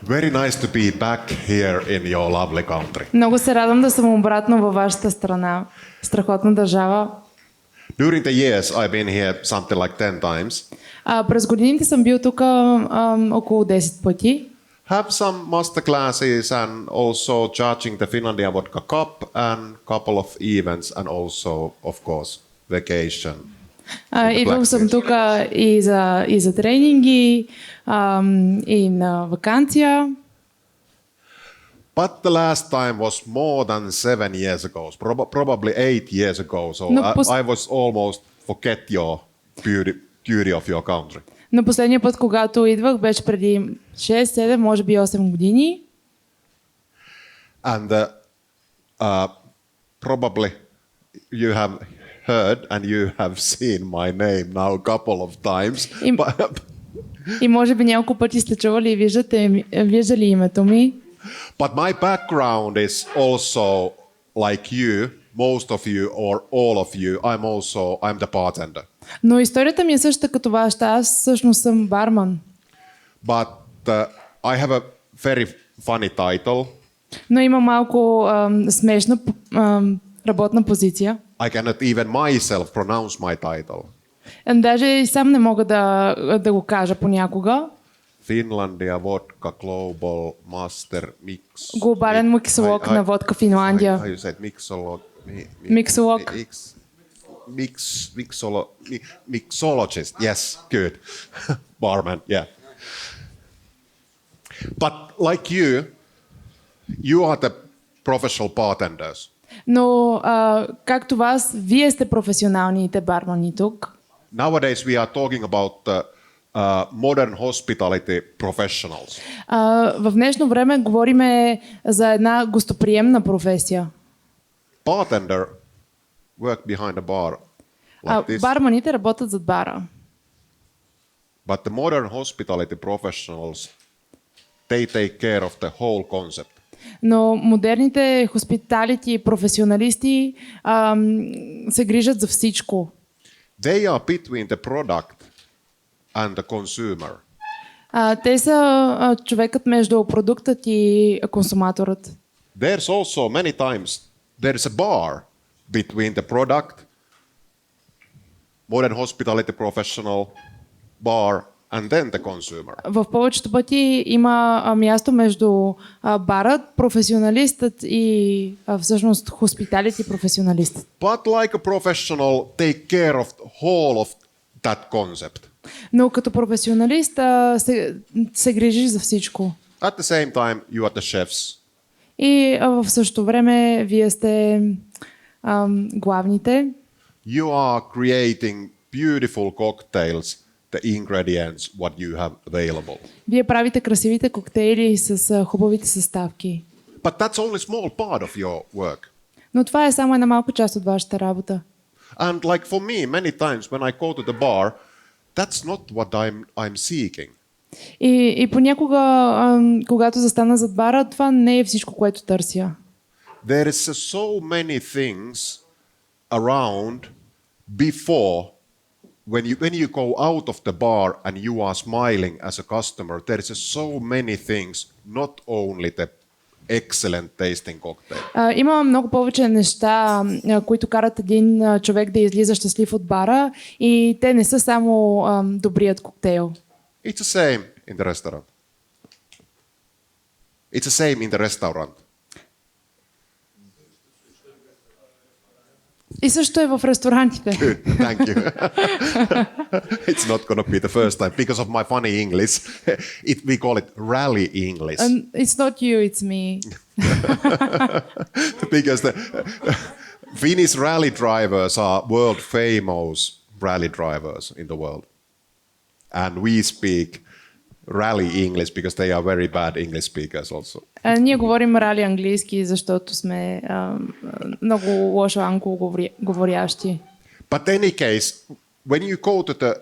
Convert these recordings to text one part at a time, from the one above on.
Very nice to be back here in your lovely country. Много се радвам да съм обратно във вашата страна. Страхотна държава. During the years, I've been here something like 10 times. През годините съм бил тук около 10 пъти. Have some master classes and also judging the Finlandia Vodka Cup and couple of events and also, of course, vacation. Идвал съм тук и за тренинги, и на вакансия. But the last time was more than 7 years ago, probably 8 years ago. So I was almost forget your beauty of your country. Но последния път, когато идвах, беше преди 6, 7, може би 8 години. And probably you have heard and you have seen my name now a couple of times. И може би няколко пъти сте чували и виждали името ми. But my background is also like you, most of you or all of you. I'm the bartender. Но историята ми е същата като вашата. Аз всъщност съм барман. But I have a very funny title. Но има малко смешна работна позиция. I cannot even myself pronounce my title. Даже и сам не мога да го кажа понякога. Finlandia Vodka Global Master Mix. Глобален миксолог на водка Финландия. You said mixolog. Миксолог. Mixologist. Yes, good. Barman, yeah. But like you are the professional bartenders. Но както вас, вие сте професионалните бармани тук. Nowadays we are talking about modern hospitality professionals. В днешно време говориме за една гостоприемна професия. Bartender work behind a bar like this. Барманите работят зад бара. But the modern hospitality professionals, they take care of the whole concept. Но модерните хоспиталити професионалисти се грижат за всичко. They are between the product and the consumer. Те са човекът между продуктът и консуматорът. There's also many times there's a bar between the product, modern hospitality professional, bar, and then the consumer. В повечето пъти има място между барът, професионалистът и всъщност хоспиталити професионалистът. But like a professional, take care of the whole of that concept. Но като професионалист се грижиш за всичко. At the same time, you are the chefs. И в същото време вие сте главните. You are creating beautiful cocktails, the ingredients, what you have available. Вие правите красивите коктейли с хубавите съставки. But that's only small part of your work. Но това е само една малка част от вашата работа. And like for me, many times when I go to the bar, that's not what I'm seeking. И понякога, когато застана зад бара, това не е всичко, което търся. There is so many things around before when you go out of the bar and you are smiling as a customer, there is so many things, not only the excellent tasting cocktail. Има много повече неща, които карат един човек да излиза щастлив от бара и те не са само добрият коктейл. It's the same in the restaurant. It's the same in the restaurant. И също е в ресторантите. Thank you. It's not going to be the first time because of my funny English. We call it rally English. It's not you, it's me. Because the Finnish rally drivers are world famous rally drivers in the world. And we speak rally English because they are very bad English speakers also. Ние говорим рали английски, защото сме много лошо англоговорящи. But in any case, when you go to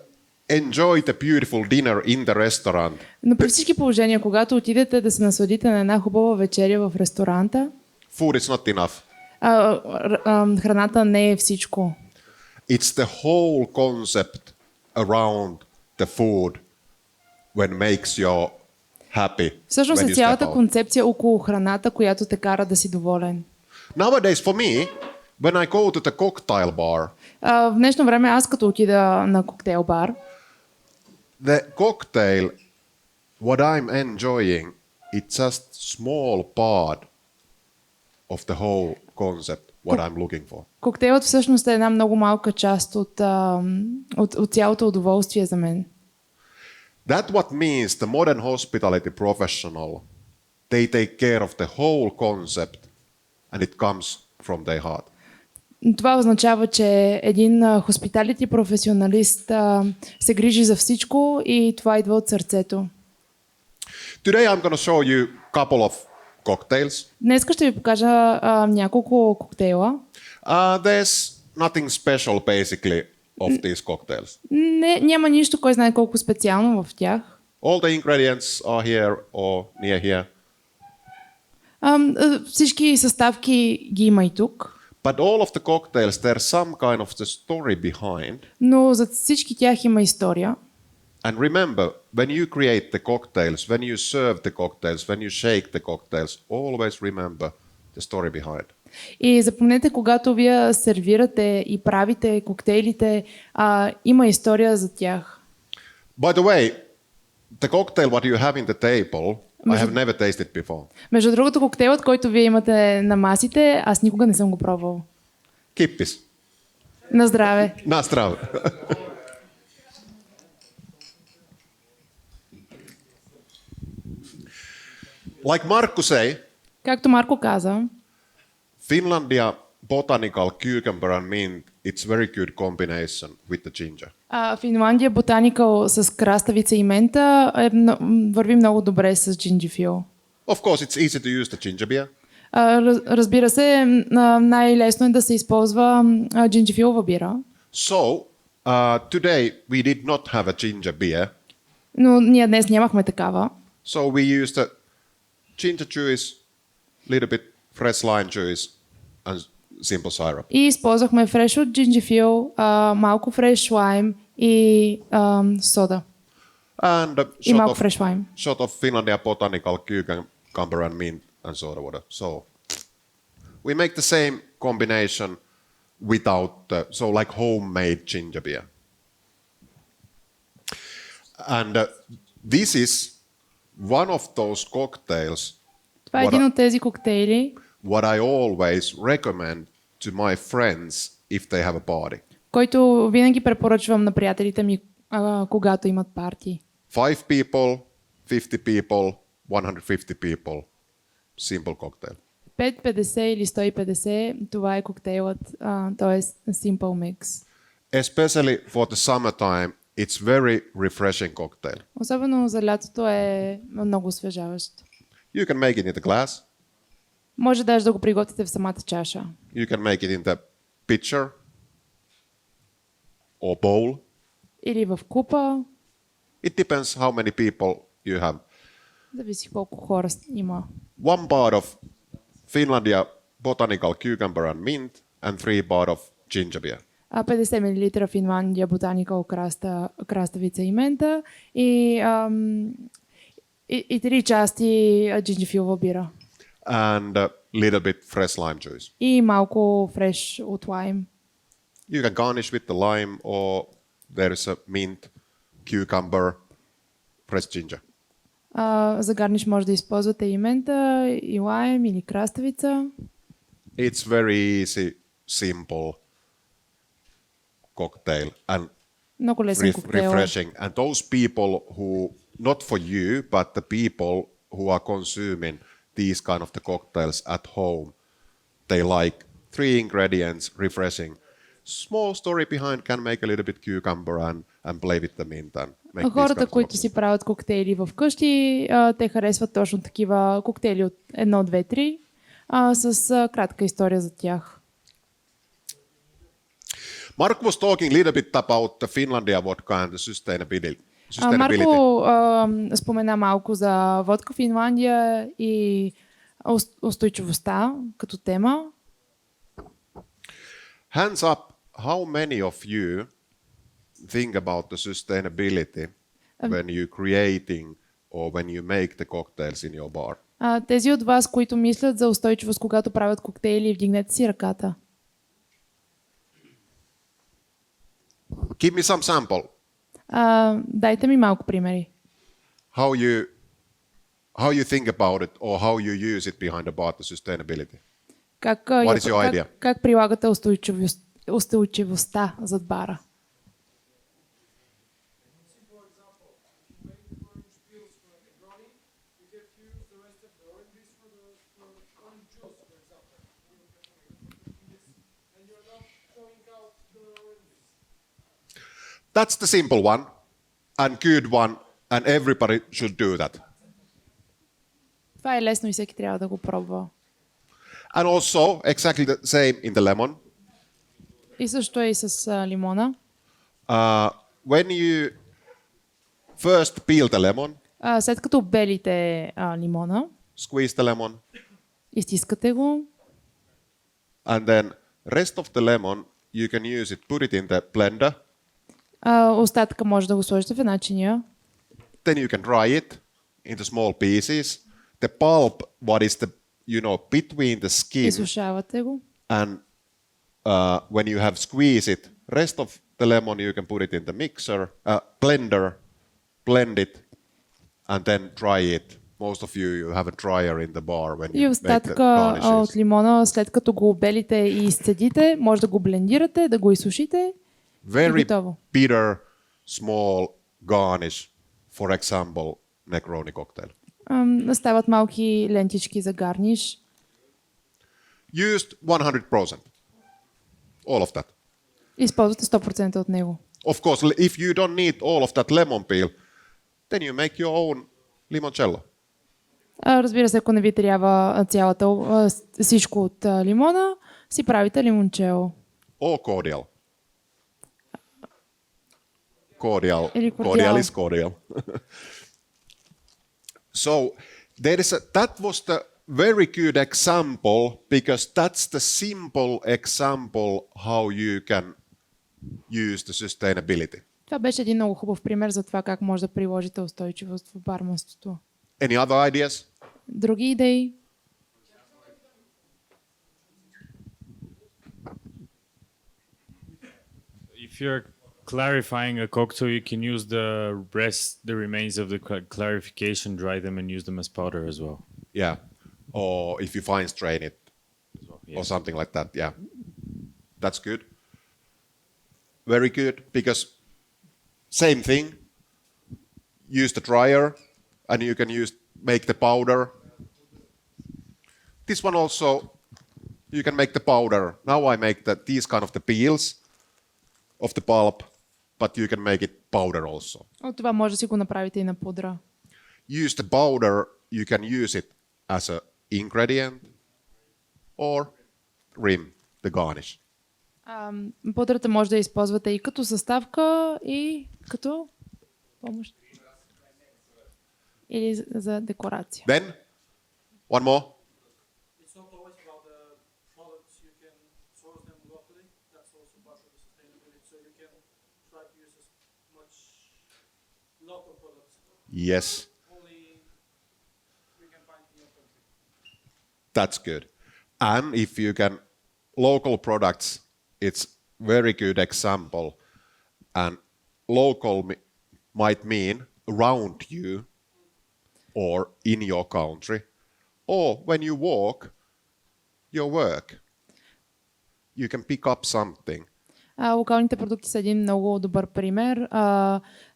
enjoy the beautiful dinner in the restaurant. Но при всички положения, когато отидете да се насладите на една хубава вечеря в ресторанта, food is not enough. Храната не е всичко. It's the whole concept around the food when makes you happy Всъщност when е you step цялата out. концепция около храната, която те кара да си доволен. Nowadays, for me, when I go to the cocktail bar, В днешно време аз като отида на коктейл бар, the cocktail, what I'm enjoying, it's just small part of the whole concept, what I'm looking for. коктейлът всъщност е една много малка част от цялото удоволствие за мен. That's what means the modern hospitality professional, they take care of the whole concept and it comes from their heart. Това означава, че един хоспиталити професионалист се грижи за всичко и това идва от сърцето. Today I'm going to show you a couple of cocktails. Днес ще ви покажа няколко коктейла. There's nothing special basically of these cocktails. Няма нищо, кой знае колко специално в тях. All the ingredients are here or near here. Всички съставки ги има и тук. But all of the cocktails, there's some kind of the story behind. Но зад всички тях има история. And remember, when you create the cocktails, when you serve the cocktails, when you shake the cocktails, always remember the story behind. И запомнете, когато вие сервирате и правите коктейлите, има история за тях. By the way, the cocktail what you have in the table, I have never tasted before. Между другото, коктейлът, който вие имате на масите, аз никога не съм го пробвал. Kippis. На здраве! Na zdravo. Like Markku say, Както Марко каза, Finlandia botanical cucumber and mint, it's very good combination with the ginger. Финландия ботаникъл с краставица и мента върви много добре с джинджифил. Of course, it's easy to use the ginger beer. Разбира се, най-лесно е да се използва джинджифилова бира. So, today we did not have a ginger beer. Но ние днес нямахме такава. So we used a ginger juice, little bit fresh lime juice and simple syrup. И използвахме фреш от джинджифил, малко фреш лайм и сода. And a И малко фреш лайм. shot of Finlandia botanical cucumber and mint and soda water. So we make the same combination without, so like homemade ginger beer. And this is one of those cocktails Това е един от тези коктейли, what I always recommend to my friends if they have a party. който винаги препоръчвам на приятелите ми, когато имат парти. 5 people, 50 people, 150 people. Simple cocktail. 5, 50 или 150, това е коктейлът, т.е. Simple Mix. Especially for the summertime, it's very refreshing cocktail. Особено за лятото е много освежаващ. You can make it in the glass. Може даже да го приготвите в самата чаша. You can make it in the pitcher or bowl. Или в купа. It depends how many people you have. Зависи колко хора има. One part of Finlandia botanical cucumber and mint and 3 part of ginger beer. 50 мл Финландия ботаникъл краставица и мента и 3 части джинджифилова бира. And a little bit fresh lime juice. И малко фреш от лайм. You can garnish with the lime or there is a mint, cucumber, fresh ginger. За гарниш може да използвате и мента, и лайм, или краставица. It's very easy, simple cocktail and Много лесен коктейл. refreshing. And those people who, not for you, but the people who are consuming these kind of the cocktails at home, they like 3 ingredients, refreshing. Small story behind can make a little bit cucumber and play with the mint and make these kind Хората, of които cocktails. си правят коктейли в къщи, те харесват точно такива коктейли от 1, 2, 3 с кратка история за тях. Mark was talking a little bit about the Finlandia vodka and the sustainability. Марко спомена малко за водка Финландия и устойчивостта като тема. Hands up, how many of you think about the sustainability when you creating or when you make the cocktails in your bar? Тези от вас, които мислят за устойчивост, когато правят коктейли, вдигнете си ръката. Give me some sample. Дайте ми малко примери. How you think about it or how you use it behind the bar, the sustainability. What is your idea? Как прилагате устойчивостта зад бара? That's the simple one and good one, and everybody should do that. Това е лесно и всеки трябва да го пробва. And also exactly the same in the lemon. И също е и с лимона. When you first peel the lemon, След като белите лимона, squeeze the lemon, изтискате го, and then rest of the lemon you can use it, put it in the blender. остатъка може да го сложите в една чиния. Then you can dry it into small pieces. The pulp, what is the, between the skin Изсушавате го. and when you have squeezed it, rest of the lemon you can put it in the mixer, blender, blend it, and then dry it. Most of you have a dryer in the bar when И you make the остатъка garnishes. от лимона, след като го обелите и изцедите, може да го блендирате, да го изсушите и Very готово. bitter, small garnish, for example, Negroni cocktail. Стават малки лентички за гарниш. Used 100%. All of that. Използвате 100% от него. Of course, if you don't need all of that lemon peel, then you make your own limoncello. Разбира се, ако не ви трябва всичко от лимона, си правите лимончело. Or cordial. Cordial. Или Cordial is cordial. So that was the very good example because that's the simple example how you can use the sustainability. Това беше един много хубав пример за това как може да приложите устойчивост в барменството. Any other ideas? Други идеи? If you're clarifying a cocktail, you can use the remains of the clarification, dry them, and use them as powder as well. Yeah. Or if you fine strain it Yes. or something like that. Yeah. That's good. Very good because same thing. Use the dryer and you can make the powder. This one also you can make the powder. Now I make these kind of the peels of the pulp, but you can make it powder also. От това може да си го направите и на пудра. Use the powder, you can use it as a ingredient or rim, the garnish. Пудрата може да я използвате и като съставка, и като помощ. Или за декорация. Then, one more. It's not always about the products. You can source them locally. That's also part of the sustainability. So you can try to use as much local products. Yes, Only you can find in your country. that's good. And if you can, local products, it's very good example. And local might mean around you or in your country or when you walk your work. You can pick up something. Локалните продукти са един много добър пример,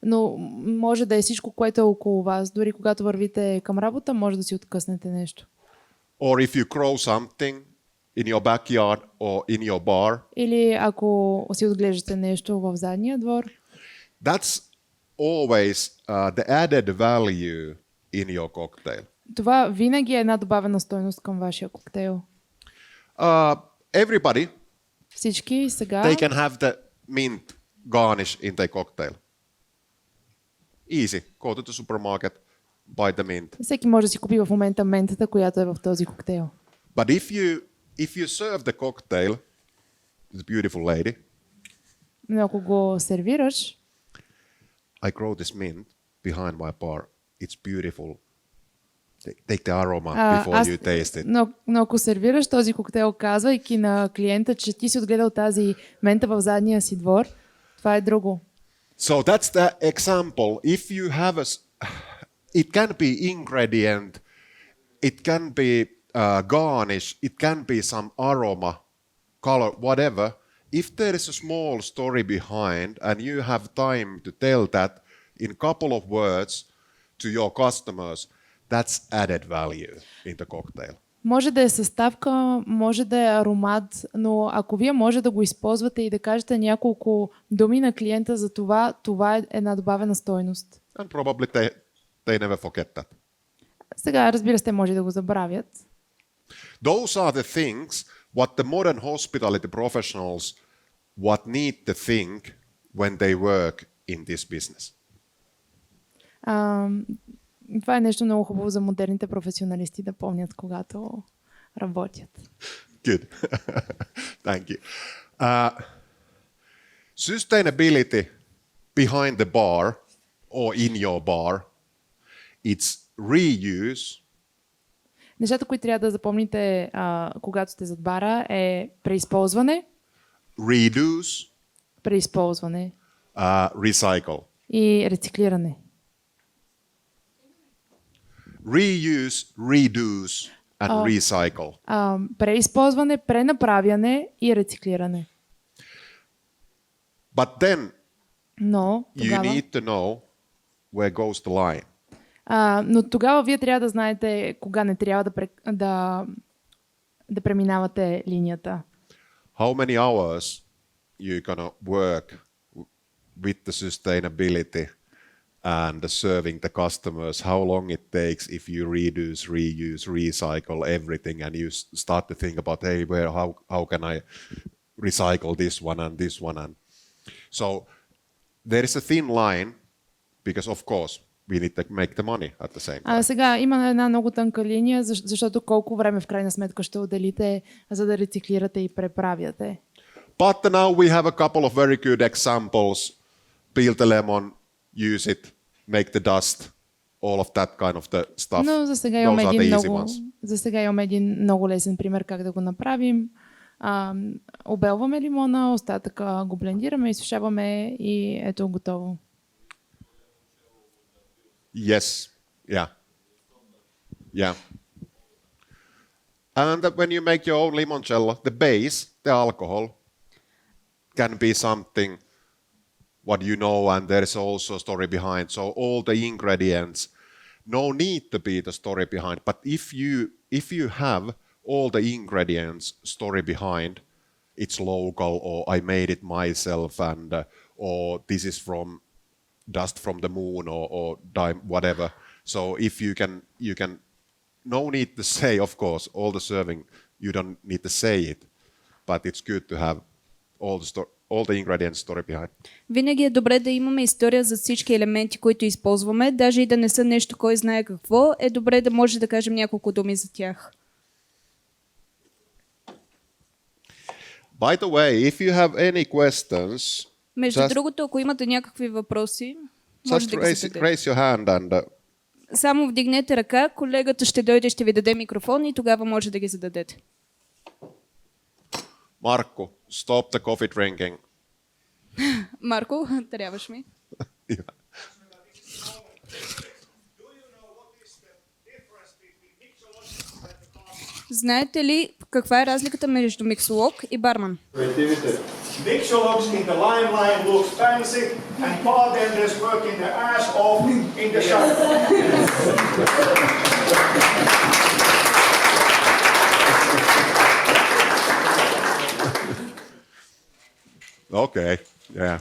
но може да е всичко, което е около вас. Дори когато вървите към работа, може да си откъснете нещо. Or if you grow something in your backyard or in your bar, Или ако си отглеждате нещо в задния двор. that's always the added value in your cocktail. Това винаги е една добавена стойност към вашия коктейл. Everybody, Всички сега they can have the mint garnish in their cocktail. Easy. Go to the supermarket, buy the mint. всеки може да си купи в момента ментата, която е в този коктейл. But if you serve the cocktail to the beautiful lady, Но ако го сервираш, I grow this mint behind my bar it's beautiful. Take the aroma before you taste it. Но ако сервираш този коктейл, казвайки на клиента, че ти си отгледал тази мента в задния си двор, това е друго. So that's the example. If you have it can be ingredient, it can be garnish, it can be some aroma, color, whatever. If there is a small story behind and you have time to tell that in a couple of words to your customers, that's added value in the cocktail. Може да е съставка, може да е аромат, но ако вие може да го използвате и да кажете няколко думи на клиента за това, това е една добавена стойност. And probably they never forget that. Сега, разбира се, те може да го забравят. Those are the things what the modern hospitality professionals what need to think when they work in this business. Това е нещо много хубаво за модерните професионалисти да помнят, когато работят. Good. Thank you. Sustainability behind the bar or in your bar, it's reuse. Нещата, които трябва да запомните, когато сте зад бара, е преизползване, Reduce, преизползване recycle. и рециклиране. Reuse, reduce and recycle. Преизползване, пренаправяне и рециклиране. But then Но you тогава, need to know where goes the line. но тогава вие трябва да знаете кога не трябва да преминавате линията. How many hours you're gonna work with the sustainability and serving the customers, how long it takes if you reduce, reuse, recycle everything, and you start to think about, hey, how can I recycle this one and this one, and so there is a thin line because of course we need to make the money at the same time. Сега има една много тънка линия, защото колко време в крайна сметка ще отделите, за да рециклирате и преправяте. But now we have a couple of very good examples. Peel the lemon, use it, make the dust, all of that kind of the stuff. Но за сега имаме един много лесен пример как да го направим. Обелваме лимона, остатъка го блендираме, изсушаваме и ето готово. Yes, yeah. And when you make your own limoncello, the base, the alcohol, can be something what you know, and there is also a story behind. So all the ingredients, no need to be the story behind. But if you have all the ingredients story behind, it's local, or I made it myself, and or this is from dust from the moon, or dime, whatever. So if you can, no need to say, of course, all the serving, you don't need to say it, but it's good to have all the ingredients story behind. Винаги е добре да имаме история за всички елементи, които използваме, даже и да не са нещо, кой знае какво, е добре да може да кажем няколко думи за тях. By the way, if you have any questions, Между другото, ако имате някакви въпроси, може just да ги зададете. raise your hand and Само вдигнете ръка, колегата ще дойде, ще ви даде микрофон и тогава може да ги зададете. Markku, stop the coffee drinking. Марко, трябваш ми. Yeah. Знаете ли каква е разликата между миксолог и барман? Mixologues in the limelight looks fancy, and bartenders working their ass off in the sun. Okay, yeah.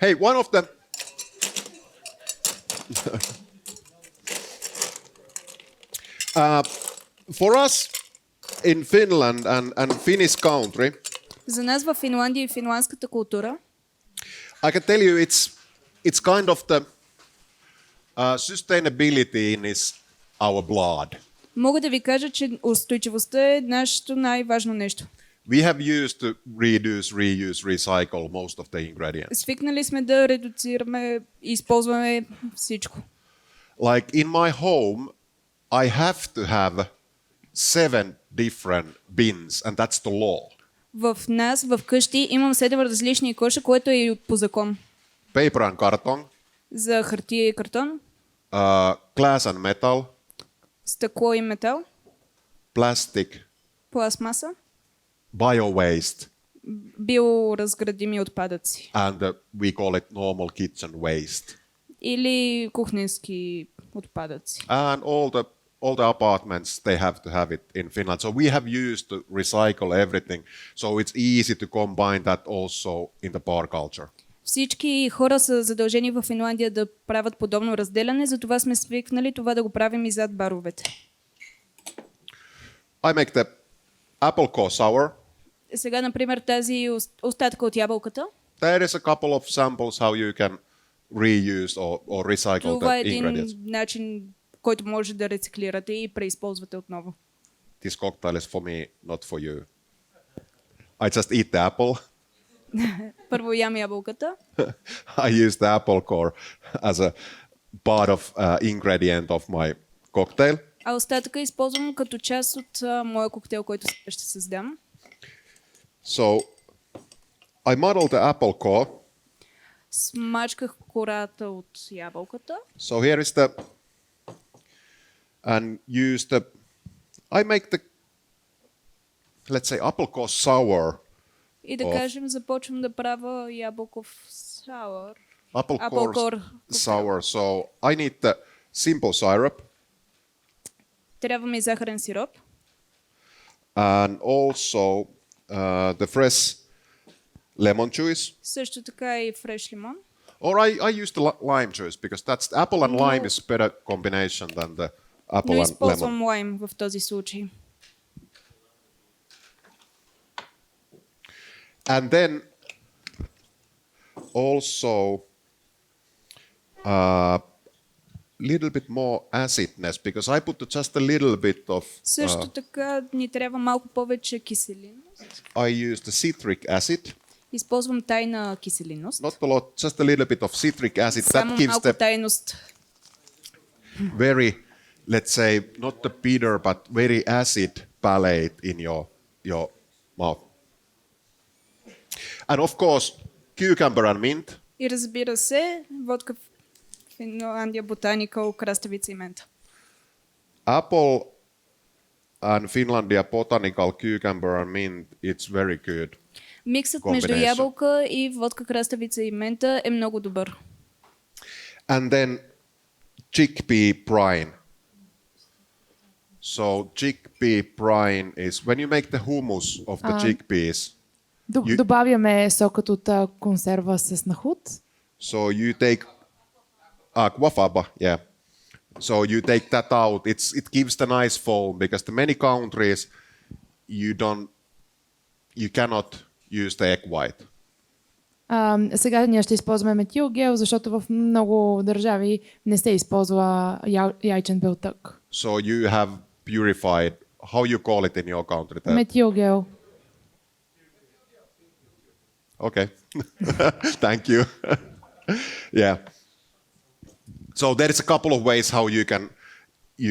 Hey, one of them. For us in Finland and Finnish country, За нас в Финландия и финландската култура, I can tell you it's kind of the sustainability is our blood. Мога да ви кажа, че устойчивостта е нашето най-важно нещо. We have used to reduce, reuse, recycle most of the ingredients. Свикнали сме да редуцираме и използваме всичко. Like in my home, I have to have 7 different bins, and that's the law. В нас, в къщи, имам 7 различни коша, което е и по закон. Paper and carton, За хартия и картон, glass and metal, стъкло и метал, plastic, пластмаса, bio-waste, биоразградими отпадъци and we call it normal kitchen waste. или кухненски отпадъци. And all the apartments, they have to have it in Finland. So we have used to recycle everything. So it's easy to combine that also in the bar culture. Всички хора са задължени в Финландия да правят подобно разделяне, затова сме свикнали това да го правим и зад баровете. I make the apple core sour. Сега, например, тази остатъка от ябълката. There is a couple of samples how you can reuse or recycle Това е the един ingredients. начин, който може да рециклирате и преизползвате отново. This cocktail is for me, not for you. I just eat the apple. Първо ям ябълката. I use the apple core as a part of ingredient of my cocktail. А остатъка използвам като част от моя коктейл, който сега ще създам. So I muddle the apple core. Смачках кората от ябълката. So here is the, and use the, I make the, let's say, apple core sour. И да кажем, започвам да правя ябълков сауър. Apple Apple core core sour. So I need the simple syrup Трябва ми захарен сироп. and also the fresh lemon juice. Също така и фреш лимон. Or I use the lime juice because that's apple and lime is better combination than the apple Но and използвам lemon. лайм в този случай. And then also little bit more acidness because I put just a little bit of. Също така ни трябва малко повече киселинност. I use the citric acid, Използвам тайна киселинност. not a lot, just a little bit of citric acid. Само That gives малко the тайност. very, let's say, not the bitter but very acid palate in your mouth. And of course, cucumber and mint. И разбира се, водка Финландия, ботаникал, краставица и мента. Apple and Finlandia botanical cucumber and mint, it's very good. Миксът между Combination. ябълка и водка, краставица и мента е много добър. And then chickpea brine. So chickpea brine is when you make the hummus of the chickpeas. Добавяме сокът от консерва с нахут. So you take aquafaba, yeah. So you take that out. It gives the nice foam because the many countries you cannot use the egg white. Сега ние ще използваме метилгел, защото в много държави не се използва яйчен белтък. So you have purified. How you call it in your country? Метилгел. Okay. Thank you. Yeah. So there is a couple of ways how you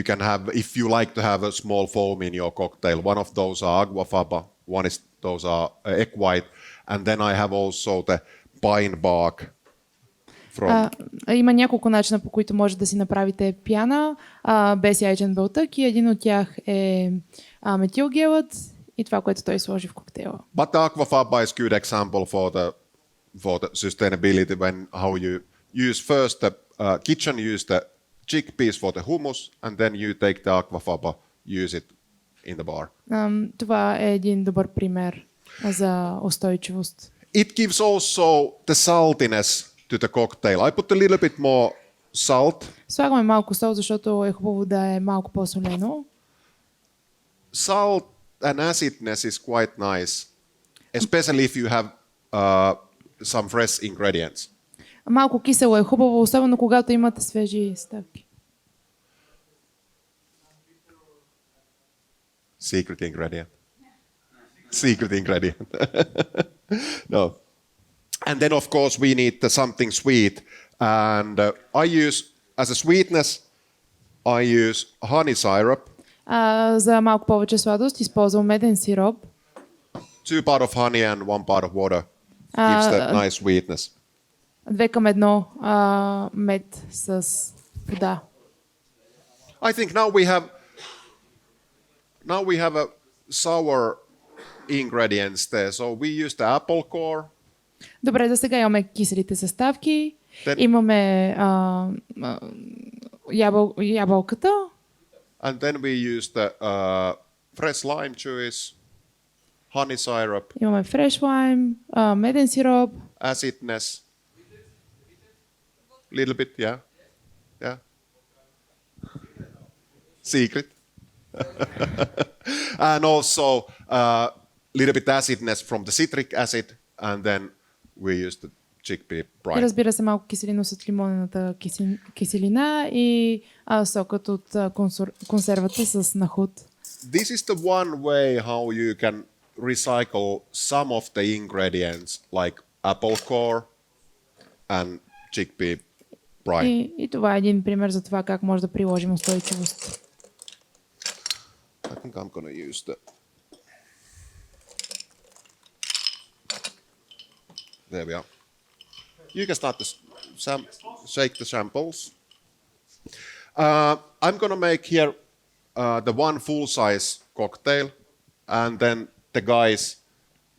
can have, if you like to have a small foam in your cocktail. One of those are aquafaba. One is those are egg white, and then I have also the pine bark from. Има няколко начина, по които може да си направите пяна без яйчен белтък и един от тях е метилгелът и това, което той сложи в коктейла. But the aquafaba is good example for the sustainability when how you use first the kitchen use the chickpeas for the hummus and then you take the aquafaba use it in the bar. Това е един добър пример за устойчивост. It gives also the saltiness to the cocktail. I put a little bit more salt. Слагаме малко сол, защото е хубаво да е малко по-солено. Salt and acidness is quite nice, especially if you have some fresh ingredients. Малко кисело е хубаво, особено когато имате свежи стъпки. Secret ingredient. Secret ingredient. No. And then, of course, we need something sweet. And I use, as a sweetness, I use honey syrup. За малко повече сладост използвам меден сироп. 2 part of honey and 1 part of water gives that nice sweetness. 2:1 мед с вода. I think now we have a sour ingredients there. So we use the apple core. Добре, за сега имаме киселите съставки. Then- Имаме ябълката. And then we use the fresh lime juice, honey syrup, Имаме фреш лайм, меден сироп. acidness. Little bit, yeah. Yeah. Secret. And also little bit acidness from the citric acid, and then we use the chickpea И brine. разбира се малко киселиност от лимонената киселина и сокът от консервата с нахут. This is the one way how you can recycle some of the ingredients like apple core and chickpea brine. И това е един пример за това как може да приложим устойчивост. I think I'm gonna use the. There we are. You can start to shake the samples. I'm gonna make here the one full-size cocktail, and then the guys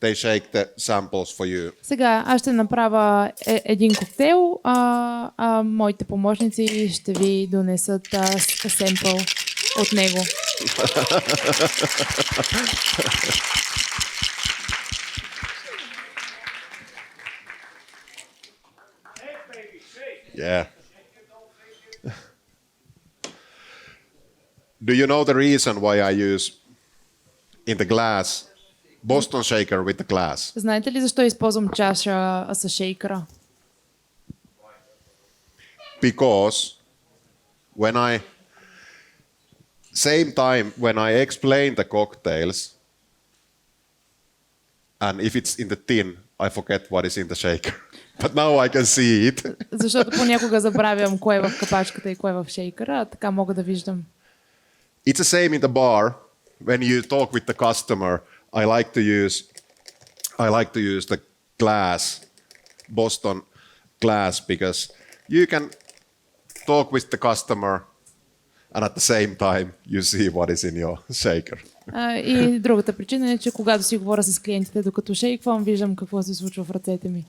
they shake the samples for you. Сега аз ще направя един коктейл, моите помощници ще ви донесат семпъл от него. Yeah. Do you know the reason why I use in the glass Boston shaker with the glass? Знаете ли защо използвам чаша с шейкъра? Because same time when I explain the cocktails, and if it's in the tin, I forget what is in the shaker. But now I can see it. Защото понякога забравям кое е в капачката и кое е в шейкъра, а така мога да виждам. It's the same in the bar. When you talk with the customer, I like to use the glass, Boston glass, because you can talk with the customer and at the same time you see what is in your shaker. И другата причина е, че когато си говоря с клиентите, докато шейквам, виждам какво се случва в ръцете ми.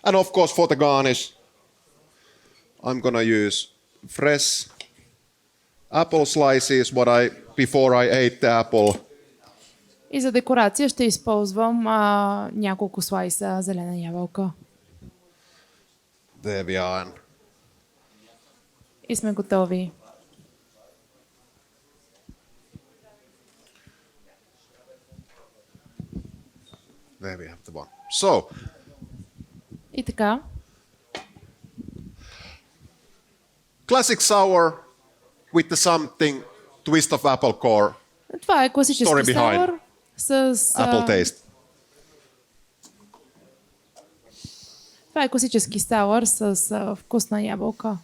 And of course, for the garnish, I'm gonna use fresh apple slices. Before I ate the apple. И за декорация ще използвам няколко слайса зелена ябълка. There we are. И сме готови. There we have the one. So, И така, classic sour with the something twist of apple core, това е Story класически behind. сауър с apple taste. това е класически сауър с вкусна ябълка.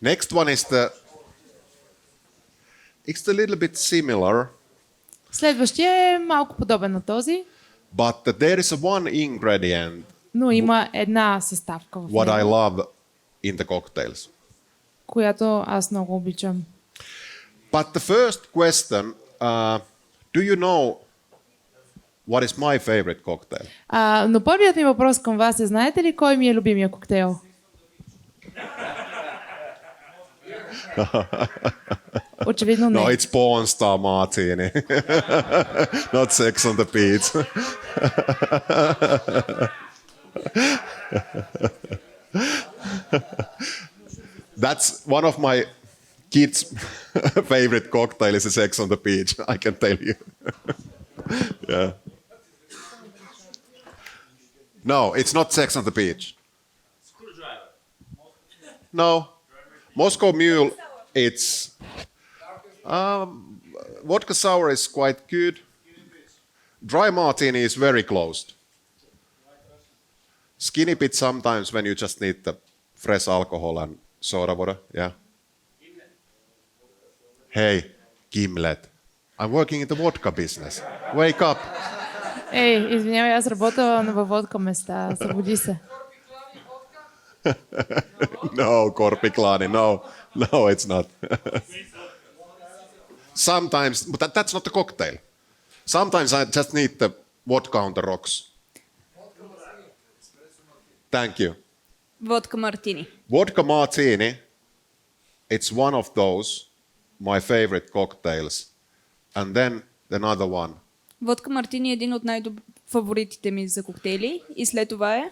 Next one is it's a little bit similar, Следващия е малко подобен на този, but there is one ingredient но има една съставка в what I него, love in the cocktails. която аз много обичам. But the first question, do you know what is my favorite cocktail? Но първият ми въпрос към вас е, знаете ли кой ми е любимия коктейл? Очевидно не. No, it's Porn Star Martini, not Sex on the Beach. That's one of my kids' favorite cocktail is a Sex on the Beach, I can tell you. Yeah. No, it's not Sex on the Beach. No. Moscow Mule, it's... vodka sour is quite good. Dry martini is very closed. Skinny bit sometimes when you just need the fresh alcohol and soda water, yeah. Hey, Gimlet, I'm working in the vodka business. Wake up. Ей, извинявай, аз работя във водка места. Събуди се. No, Korpiklani, no, it's not. Sometimes, but that's not a cocktail. Sometimes I just need the vodka on the rocks. Thank you. Водка мартини. Vodka martini, it's one of those, my favorite cocktails. And then another one. Водка мартини е един от най-фаворитите ми за коктейли. И след това е...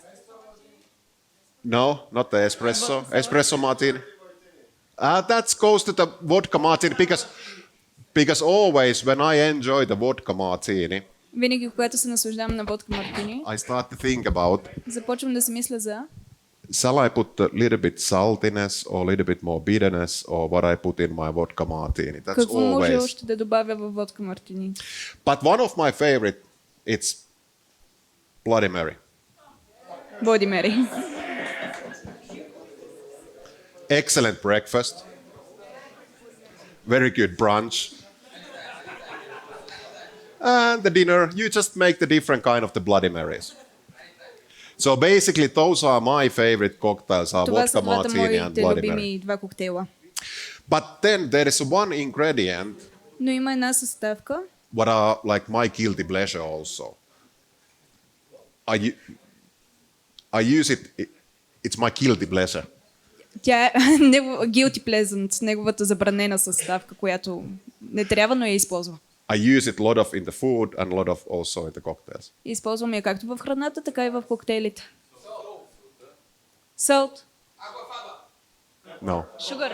No, not the espresso. Espresso martini. That goes to the vodka martini because always when I enjoy the vodka martini, Винаги, когато се наслаждавам на водка мартини, I start to think about, започвам да си мисля за... shall I put a little bit saltiness or a little bit more bitterness or what I put in my vodka martini? That's Какво може always. още да добавя във водка мартини? But one of my favorite, it's Bloody Mary. Боди Мери. Excellent breakfast. Very good brunch. And the dinner, you just make the different kind of the Bloody Marys. So basically those are my favorite cocktails, are Това vodka са двата martini and моите Bloody Mary. любими два коктейла. But then there is one ingredient Но има една съставка, what are like my guilty pleasure also. I use it, it's my guilty pleasure. тя е guilty pleasant, неговата забранена съставка, която не трябва, но я използва. I use it a lot of in the food and a lot of also in the cocktails. Използвам я както в храната, така и в коктейлите. Salt. No. Sugar.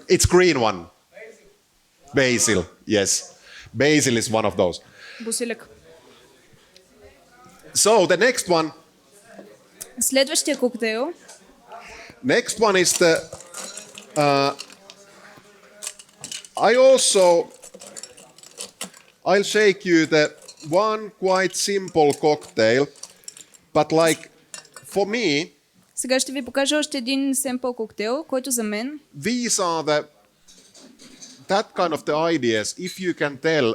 It's green one. Basil, yes. Basil is one of those. Бусилек. So the next one Следващия коктейл Next one is the. I'll shake you the one quite simple cocktail, but like for me, Сега ще ви покажа още един семпъл коктейл, който за мен these are that kind of the ideas. If you can tell,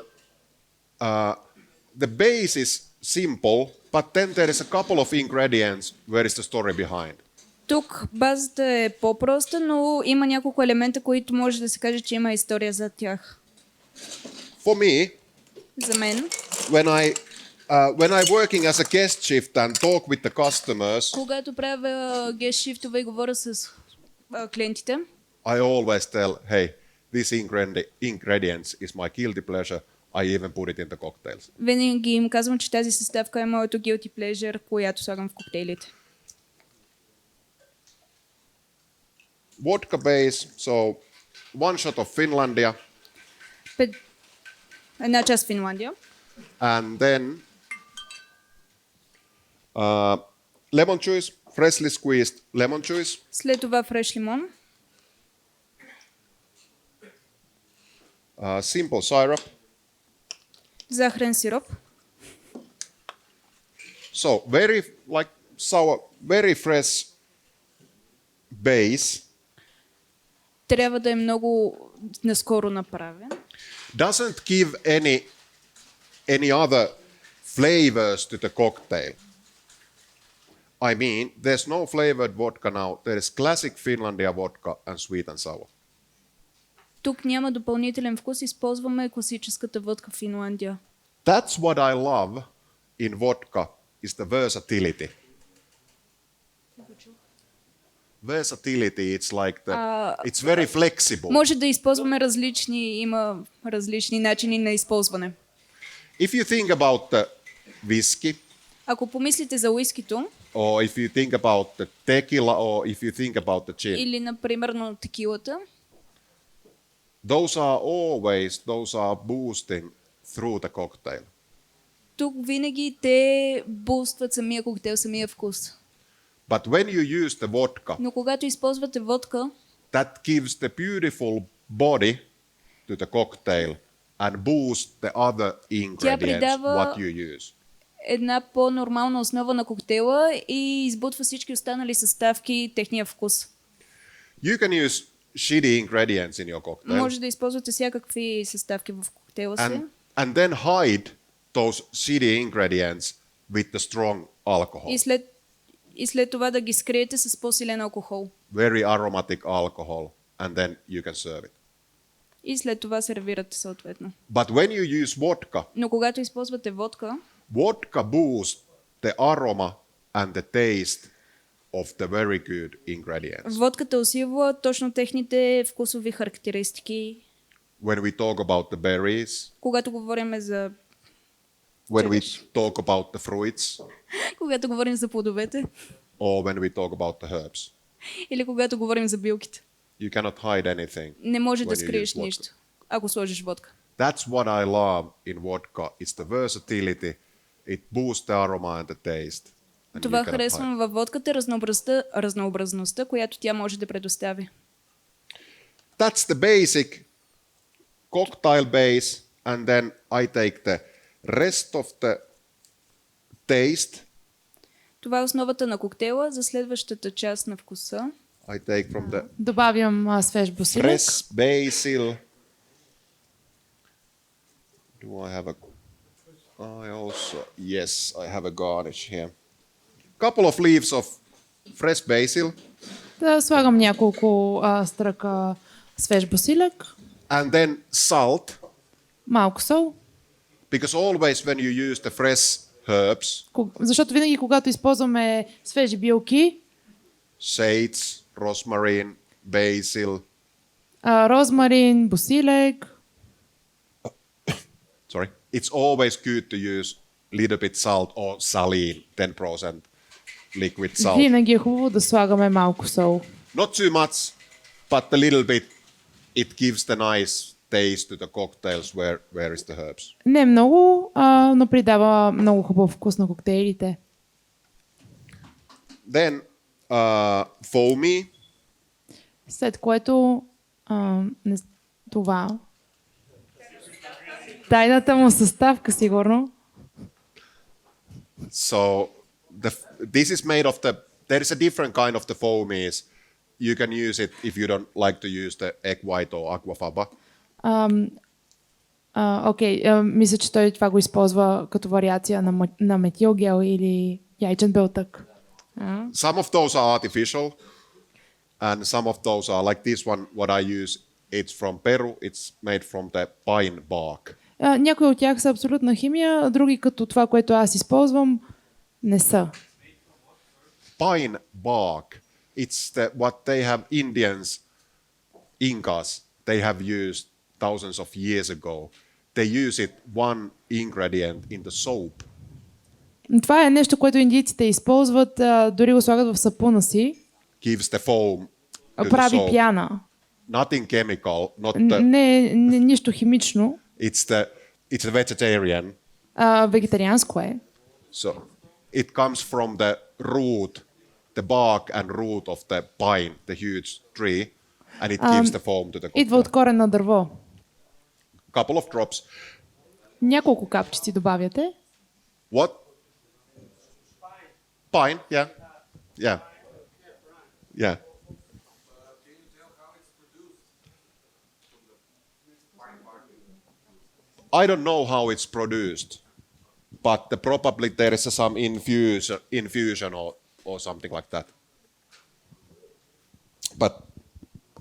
the base is simple, but then there is a couple of ingredients. Where is the story behind? тук базата е по-проста, но има няколко елемента, които може да се каже, че има история за тях. For me, За мен, when I working as a guest shift and talk with the customers, когато правя гест шифтове и говоря с клиентите, I always tell, hey, this ingredients is my guilty pleasure. I even put it in the cocktails. винаги им казвам, че тази съставка е моето guilty pleasure, която слагам в коктейлите. Vodka base, so one shot of Finlandia, Една част Финландия. and then lemon juice, freshly squeezed lemon juice, След това фреш лимон, simple syrup. захарен сироп. So very like sour, very fresh base. Трябва да е много наскоро направен. Doesn't give any other flavors to the cocktail. I mean, there's no flavored vodka now. There is classic Finlandia vodka and sweet and sour. Тук няма допълнителен вкус, използваме класическата водка в Финландия. That's what I love in vodka is the versatility. Versatility, it's like it's very flexible. Може да използваме има различни начини на използване. If you think about the whiskey, Ако помислите за уискито, or if you think about the tequila, or if you think about the gin, Или, например, на текилата. those are boosting through the cocktail. Тук винаги те бустват самия коктейл, самия вкус. But when you use the vodka, Но когато използвате водка, that gives the beautiful body to the cocktail and boost the other ingredients придава- what you use. една по-нормална основа на коктейла и избутва всички останали съставки, техния вкус. You can use shitty ingredients in your cocktail Може да използвате всякакви съставки в коктейла си and then hide those shitty ingredients with the strong alcohol, и след това да ги скриете с по-силен алкохол. very aromatic alcohol, and then you can serve it. И след това сервирате съответно. But when you use vodka, Но когато използвате водка, vodka boosts the aroma and the taste of the very good ingredients. водката усилва точно техните вкусови характеристики. When we talk about the berries, Когато говорим за when we talk about the fruits, когато говорим за плодовете or when we talk about the herbs, или когато говорим за билките. you cannot hide anything. Не може да when you скриеш use vodka. нищо, ако сложиш водка. That's what I love in vodka. It's the versatility. It boosts the aroma and the taste. And Това you cannot hide. харесвам във водката, разнообразността, която тя може да предостави. That's the basic cocktail base, and then I take the rest of the taste. Това е основата на коктейла. За следващата част на вкуса I take from the Добавям свеж босилек. fresh basil. Do I have a? I also yes, I have a garnish here. Couple of leaves of fresh basil, Да слагам няколко стръка свеж босилек. and then salt. Малко сол. Because always when you use the fresh herbs, Защото винаги, когато използваме свежи билки, sage, rosemary, basil, розмарин, босилек, sorry, it's always good to use little bit salt or saline, 10% liquid salt. винаги е хубаво да слагаме малко сол. Not too much, but a little bit. It gives the nice taste to the cocktails where is the herbs. Не много, но придава много хубав вкус на коктейлите. Then foamy, След което това. Тайната му съставка, сигурно. so this is made of the, there is a different kind of the foamies. You can use it if you don't like to use the egg white or aquafaba. Окей, мисля, че той това го използва като вариация на метилгел или яйчен белтък. Some of those are artificial, and some of those are like this one. What I use, it's from Peru. It's made from the pine bark. Някои от тях са абсолютна химия, други като това, което аз използвам, не са. Pine bark. It's what they have Indians, Incas. They have used thousands of years ago. They use it one ingredient in the soap. Това е нещо, което индийците използват, дори го слагат в сапуна си. Gives the foam to the Прави soap. пяна. Nothing chemical. Not the, Не, нищо химично. it's a vegetarian. Вегетарианско е. So it comes from the root, the bark and root of the pine, the huge tree, and it gives the foam to the Идва от cocktail. корен на дърво. Couple of drops. Няколко капчици добавяте. What? Pine, yeah. Yeah. Yeah. I don't know how it's produced, but probably there is some infusion or something like that. But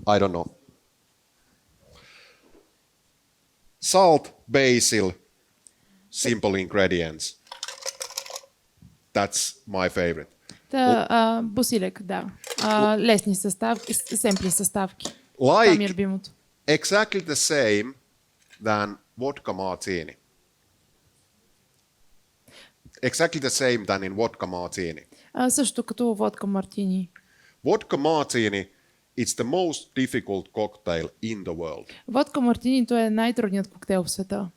I don't know. Salt, basil, simple ingredients. That's my favorite. Босилек, да. Лесни съставки, семпли съставки. Това ми е Like любимото. exactly the same than vodka martini. Exactly the same than in vodka martini. Също като водка мартини. Vodka martini, it's the most difficult cocktail in the world. Водка мартинито е най-трудният коктейл в света.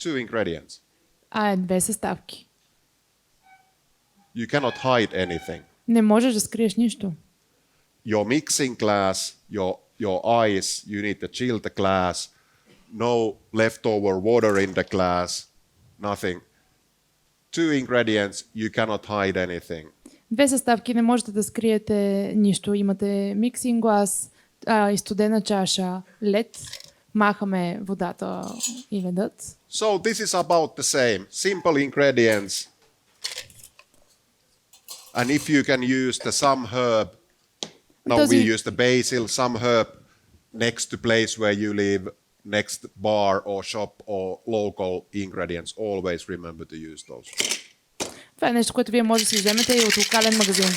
2 ingredients. Е 2 съставки. You cannot hide anything. Не можеш да скриеш нищо. Your mixing glass, your ice, you need to chill the glass. No leftover water in the glass. Nothing. 2 ingredients, you cannot hide anything. 2 съставки, не можете да скриете нищо. Имате миксинг глас, и студена чаша, лед, махаме водата и ледът. So this is about the same. Simple ingredients. And if you can use some herb, now Does we it- use the basil, some herb next to place where you live, next bar or shop or local ingredients, always remember to use those. Това е нещо, което вие може да си вземете и от локален магазин.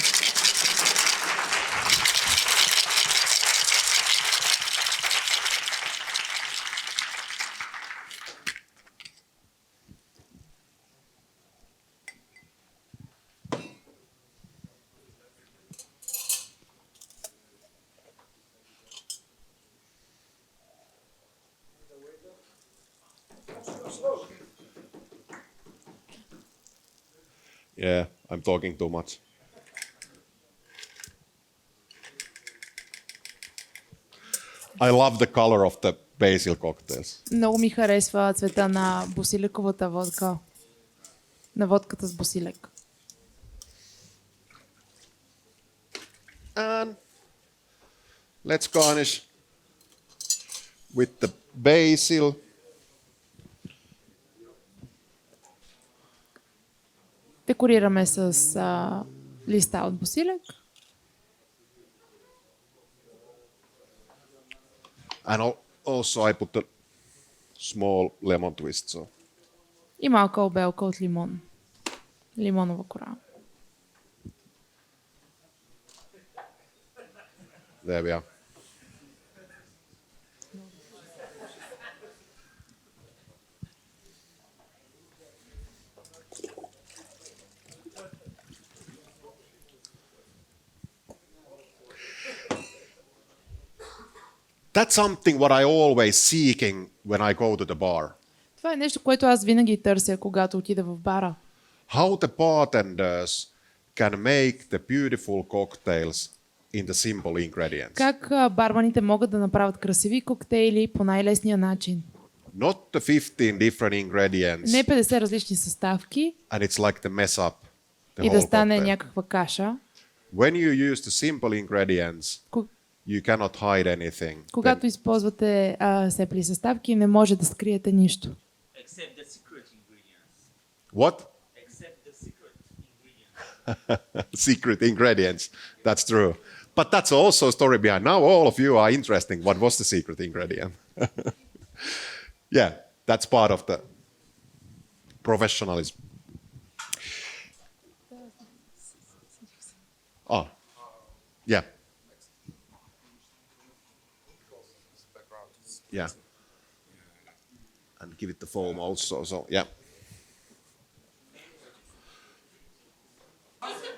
Yeah, I'm talking too much. I love the color of the basil cocktails. Много ми харесва цвета на босиликовата водка. На водката с босилек. And let's garnish with the basil. Декорираме с листа от босилек. And also I put a small lemon twist. So И малка обелка от лимон. Лимонова кора. there we are. That's something what I always seeking when I go to the bar. Това е нещо, което аз винаги търся, когато отида в бара. How the bartenders can make the beautiful cocktails in the simple ingredients. Как барманите могат да направят красиви коктейли по най-лесния начин. Not the 15 different ingredients Не 50 различни съставки and it's like the mess up the и да whole стане cocktail. някаква каша. When you use the simple ingredients, Ко- you cannot hide anything. Когато използвате сепли съставки, не може да скриете нищо. Except the secret ingredients. What? Except the secret ingredients. Secret ingredients. That's true. But that's also a story behind. Now all of you are interesting. What was the secret ingredient? Yeah, that's part of the professionalism. Oh, yeah. Yeah. And give it the foam also. So, yeah.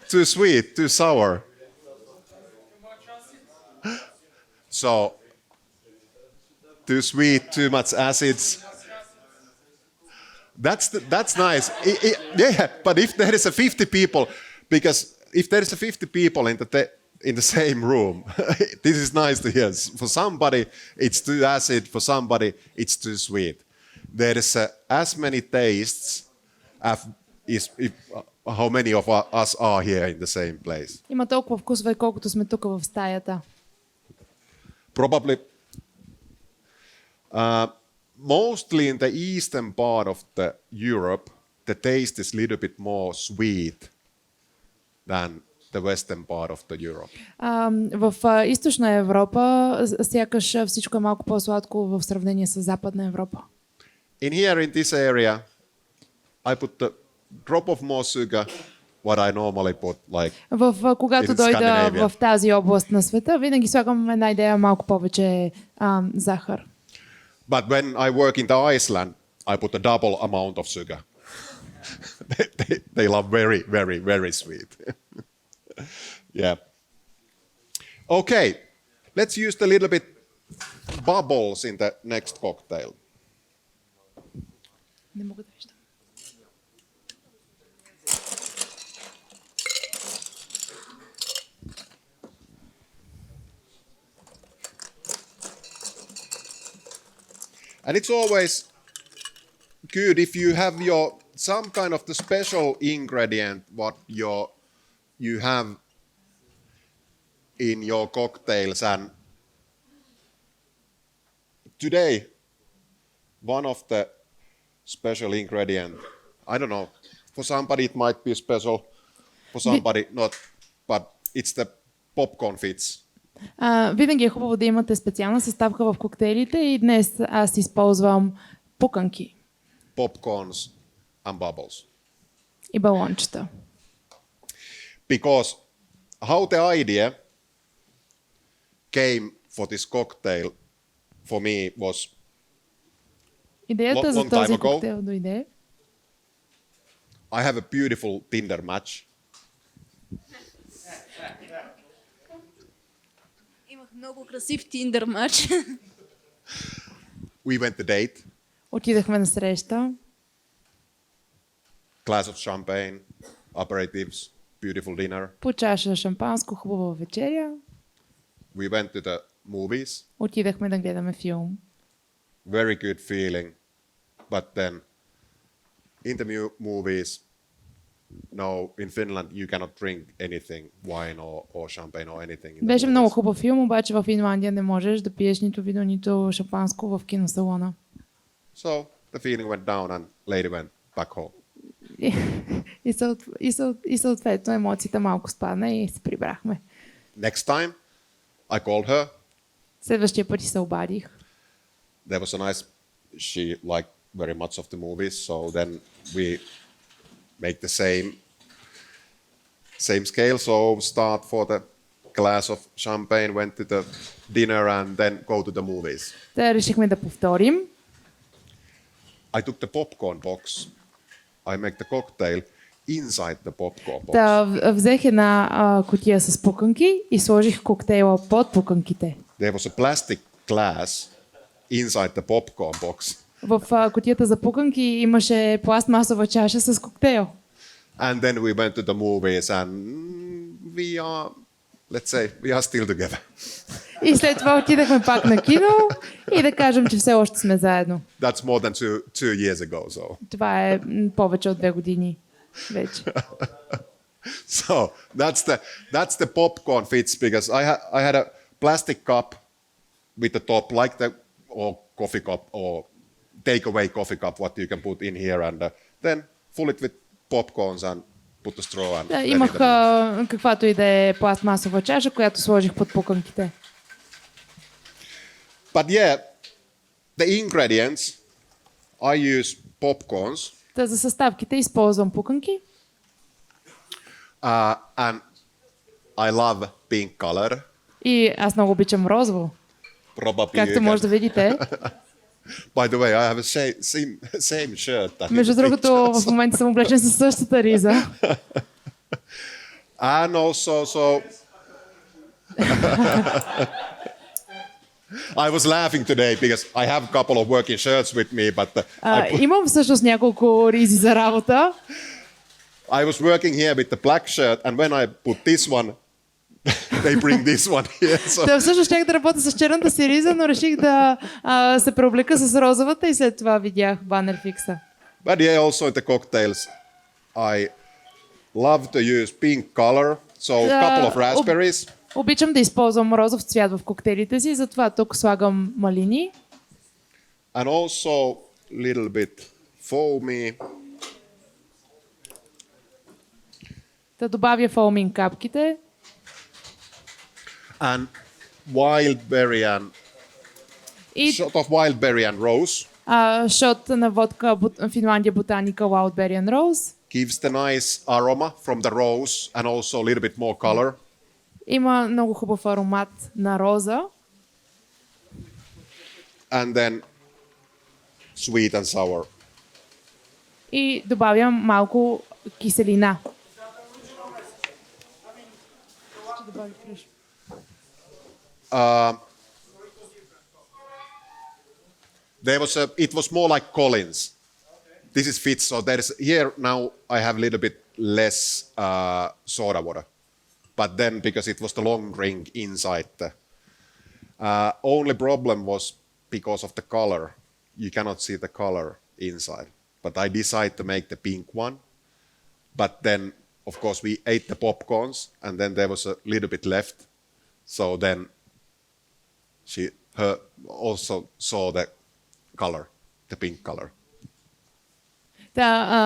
Too sweet, too sour. So, too sweet, too much acids. That's nice. Yeah, but if there is a 50 people, because if there is a 50 people in the same room, this is nice to hear. For somebody, it's too acid. For somebody, it's too sweet. There is as many tastes as how many of us are here in the same place. Има толкова вкусове, колкото сме тук в стаята. Probably mostly in the eastern part of the Europe, the taste is a little bit more sweet than the western part of the Europe. В източна Европа сякаш всичко е малко по-сладко в сравнение с Западна Европа. In here in this area, I put the drop of more sugar, what I normally put, like Когато in дойда Scandinavia. в тази област на света, винаги слагам една идея малко повече захар. But when I work in the Iceland, I put a double amount of sugar. they love very, very, very sweet. Yeah. Okay, let's use a little bit bubbles in the next cocktail. Не мога да виждам. And it's always good if you have your some kind of the special ingredient what you have in your cocktails. And today, one of the special ingredient, I don't know, for somebody it might be special, for somebody not, but it's the popcorn fits. Винаги е хубаво да имате специална съставка в коктейлите и днес аз използвам пуканки Popcorns and bubbles. и балончета. Because how the idea came for this cocktail for me was Идеята за long time този ago. коктейл дойде. I have a beautiful Tinder match. Имах много красив Tinder мач. We went to date, Отидахме на среща. glass of champagne, aperitifs, beautiful dinner. По чаша шампанско, хубава вечеря. We went to the movies, Отидахме да гледаме филм. very good feeling. But then in the movies, no, in Finland you cannot drink anything, wine or champagne or anything. In the Беше много movies. хубав филм, обаче в Финландия не можеш да пиеш нито вино, нито шампанско в киносалона. So the feeling went down and lady went back home. И съответно емоцията малко спадна и се прибрахме. Next time I called her. Следващия път се обадих. There was a nice, she liked very much of the movies, so then we make the same scale. So start for the glass of champagne, went to the dinner and then go to the movies. Та решихме да повторим. I took the popcorn box. I make the cocktail inside the popcorn box. Та взех една кутия с пуканки и сложих коктейла под пуканките. There was a plastic glass inside the popcorn box. В кутията за пуканки имаше пластмасова чаша с коктейл. And then we went to the movies and we are, let's say, we are still together. И след това отидахме пак на кино и да кажем, че все още сме заедно. That's more than two years ago. So, Това е повече от 2 години вече. so that's the popcorn fits because I had a plastic cup with the top like the or coffee cup or takeaway coffee cup what you can put in here and then fill it with popcorns and put the straw and. Да, имах каквато и да е пластмасова чаша, която сложих под пуканките. But yeah, the ingredients I use popcorns Та за съставките използвам пуканки and I love pink color. и аз много обичам розово, Probably както you може да can. видите. By the way, I have a same shirt. that in Между the другото, pictures. в момента съм облечен със същата риза. And also, so I was laughing today because I have a couple of working shirts with me, but Имам всъщност няколко ризи за работа. I was working here with the black shirt, and when I put this one, they bring this one here. So Та всъщност щях да работя с черната си риза, но реших да се преоблека с розовата и след това видях банер фикса. but yeah, also in the cocktails, I love to use pink color, so a couple of raspberries. Обичам да използвам розов цвят в коктейлите си, затова тук слагам малини. And also little bit foamy. Да добавя фоумин капките And wild berry and и shot of wild berry and rose шот на водка Finlandia Botanica Wildberry and Rose. gives the nice aroma from the rose and also a little bit more color. Има много хубав аромат на роза And then sweet and sour. и добавям малко киселина. It was more like Collins. This is Fitz, so there's here now I have a little bit less soda water. But then because it was the long ring inside the only problem was because of the color. You cannot see the color inside. But I decided to make the pink one. But then, of course, we ate the popcorns, and then there was a little bit left. So then her also saw the color, the pink color.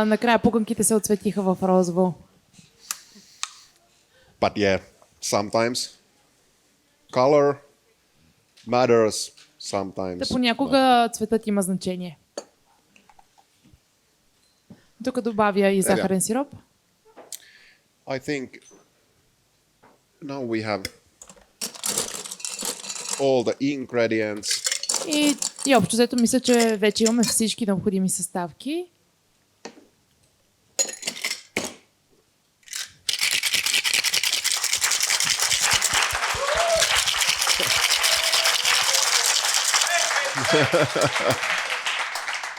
Накрая пуканките се отсветиха в розово. But yeah, sometimes color matters, sometimes. Понякога цветът има значение. Тук добавя и захарен сироп. I think now we have all the ingredients. И общо взето мисля, че вече имаме всички необходими съставки.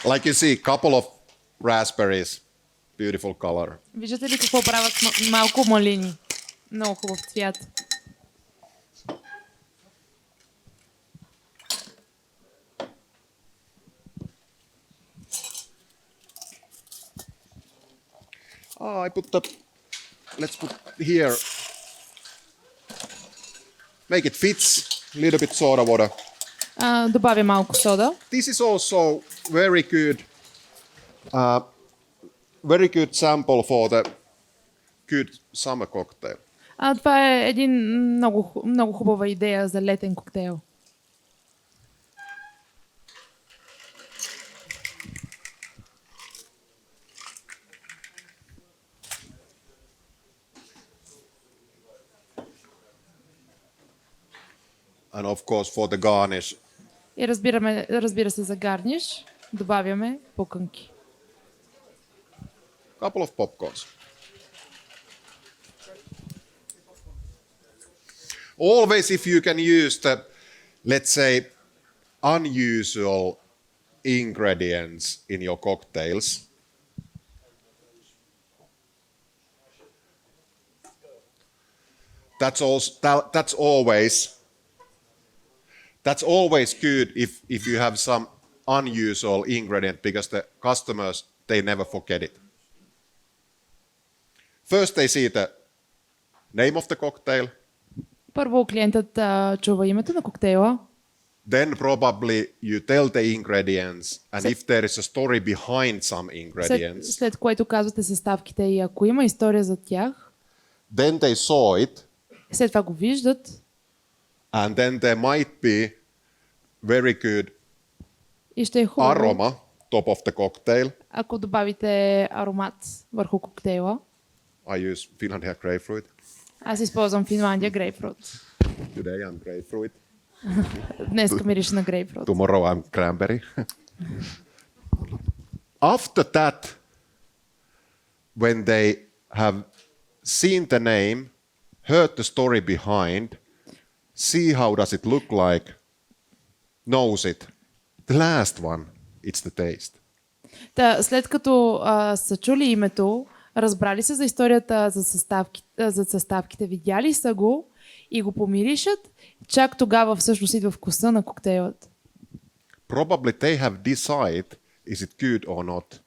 Like you see, couple of raspberries, beautiful color. Виждате ли какво правят малко малини? Много хубав цвят. Let's put here, make it fits, a little bit soda water. Добавя малко сода. This is also very good sample for the good summer cocktail. Това е един много хубава идея за летен коктейл. And of course for the garnish. И разбира се, за гарниш добавяме пуканки. Couple of popcorns. Always if you can use the, let's say, unusual ingredients in your cocktails, that's always good if you have some unusual ingredient, because the customers, they never forget it. First they see the name of the cocktail. Първо клиентът чува името на коктейла. Then probably you tell the ingredients, and if there is a story behind some ingredients. След което казвате съставките и ако има история за тях. Then they saw it. След това го виждат. And then there might be very good и ще е хубаво, aroma top of the cocktail. Ако добавите аромат върху коктейла. I use Finlandia grapefruit. Аз използвам Финландия грейпфрут. Today I'm grapefruit. Днес мирише на грейпфрут. Tomorrow I'm cranberry. After that, when they have seen the name, heard the story behind, see how does it look like, knows it. The last one, it's the taste. След като са чули името, разбрали се за историята за съставките, видяли са го и го помиришат, чак тогава всъщност идва вкуса на коктейлът. Probably they have decided is it good or not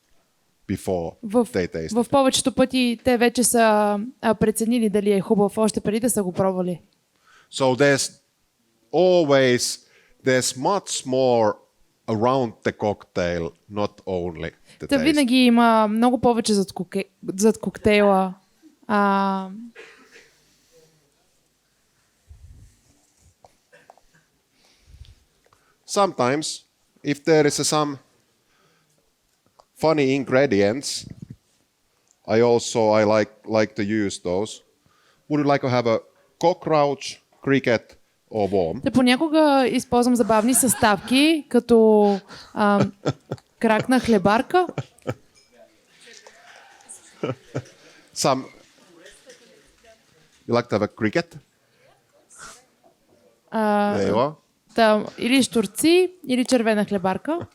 before they taste it. В повечето пъти те вече са преценили дали е хубав още преди да са го пробвали. So there's much more around the cocktail, not only the taste. Винаги има много повече зад коктейла. Sometimes, if there is some funny ingredients, I like to use those. Would you like to have a cockroach, cricket, or worm? Понякога използвам забавни съставки, като крак на хлебарка Some. You like to have a cricket? There you are. Или щурци, или червена хлебарка.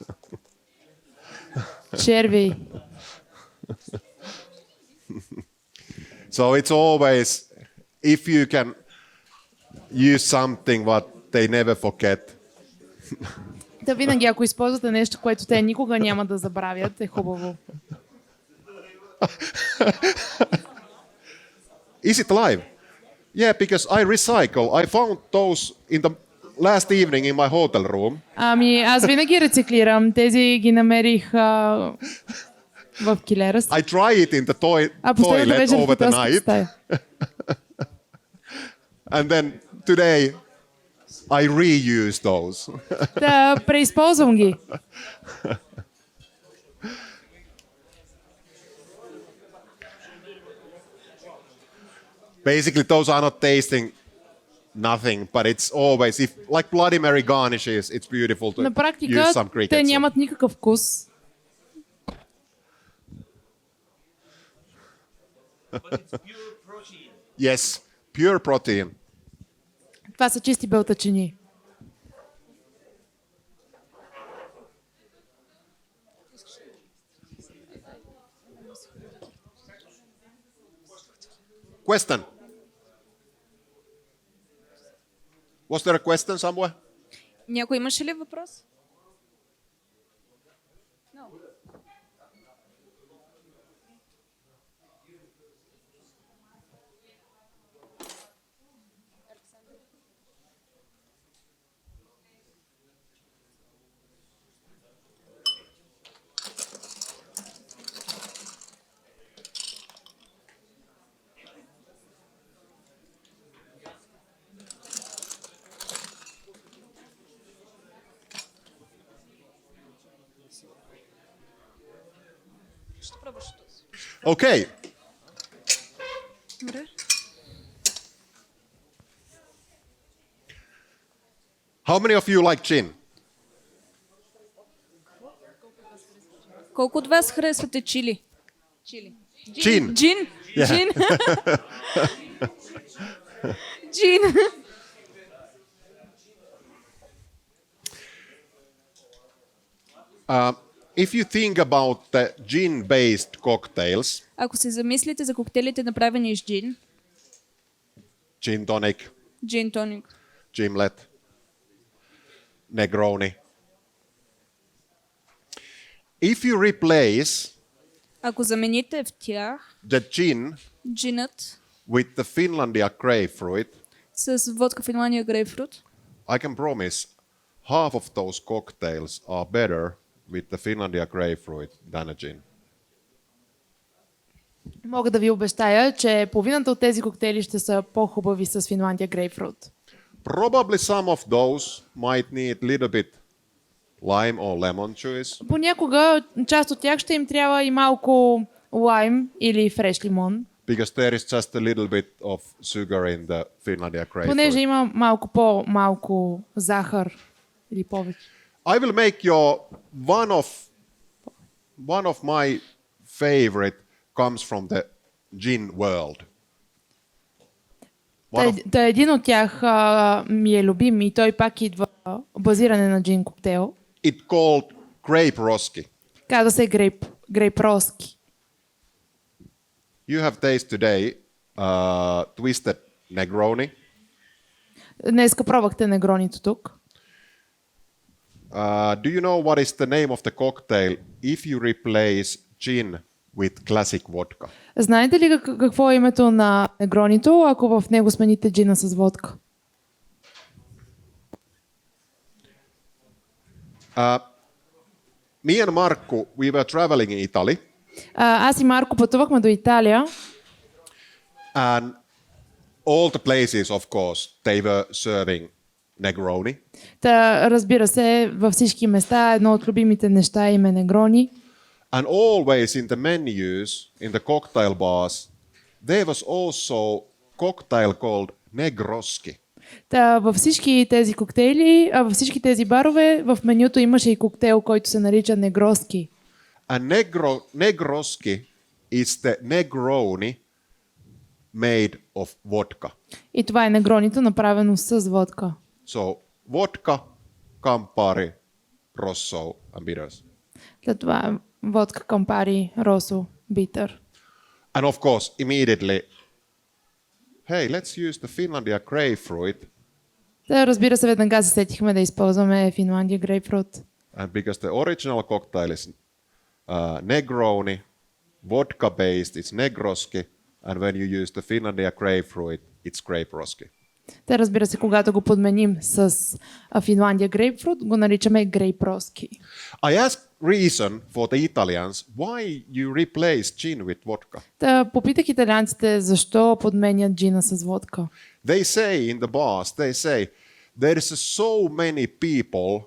Черви. So it's always, if you can use something what they never forget, Та винаги, ако използвате нещо, което те никога няма да забравят, е хубаво. is it live? Yeah, because I recycle. I found those in the last evening in my hotel room. Ами, аз винаги рециклирам. Тези ги намерих в килера си. I try it in the А последната toilet вечер в over the хотелската night. стая. And then today I reuse those. Та преизползвам ги. Basically, those are not tasting nothing, but it's always, if like Bloody Mary garnishes, it's beautiful to На use практика some crickets. те нямат никакъв вкус. But it's pure protein. Yes, pure protein. Това са чисти белтъчини. Question. Was there a question somewhere? Някой имаше ли въпрос? Okay. Добре. How many of you like gin? Колко от вас харесвате чили? Чили. Gin. Джин? Yeah. Джин? Джин. If you think about the gin-based cocktails, Ако се замислите за коктейлите направени с джин, gin tonic, джин тоник, gimlet, Negroni. If you replace ако замените в тях the gin джинът with the Finlandia grapefruit, с водка Финландия грейпфрут, I can promise half of those cocktails are better with the Finlandia grapefruit than a gin. Мога да ви обещая, че половината от тези коктейли ще са по-хубави с Финландия грейпфрут. Probably some of those might need little bit lime or lemon juice, Понякога част от тях ще им трябва и малко лайм или фреш лимон, because there is just a little bit of sugar in the Finlandia понеже grapefruit. има малко по-малко захар или повече. I will make your one of my favorite comes from the gin world. Та един от тях ми е любим и той пак идва базиране на джин коктейл. It called grape roski. Казва се грейпроски. You have taste today twisted Negroni. Днеска пробвахте негронито тук. Do you know what is the name of the cocktail if you replace gin with classic vodka? Знаете ли какво е името на негронито, ако в него смените джина с водка? Me and Markku, we were traveling in Italy, Аз и Марко пътувахме до Италия and all the places, of course, they were serving Negroni. Та, разбира се, във всички места едно от любимите неща им е негрони. And always in the menus, in the cocktail bars, there was also cocktail called Negroski. Та, във всички тези коктейли, във всички тези барове, в менюто имаше и коктейл, който се нарича негроски. And Negroski is the Negroni made of vodka. И това е негронито, направено с водка. So vodka, Campari, Rosso and bitters. След това е водка, кампари, росо, битър. And of course, immediately, hey, let's use the Finlandia grapefruit. Та, разбира се, веднага се сетихме да използваме Финландия грейпфрут. And because the original cocktail is Negroni, vodka-based, it's Negroski, and when you use the Finlandia grapefruit, it's Grape-Roski. Те, разбира се, когато го подменим с Финландия грейпфрут, го наричаме грейпроски. I asked reason for the Italians why you replace gin with vodka. Та, попитах италианците защо подменят джина с водка. They say in the bars, they say, there is so many people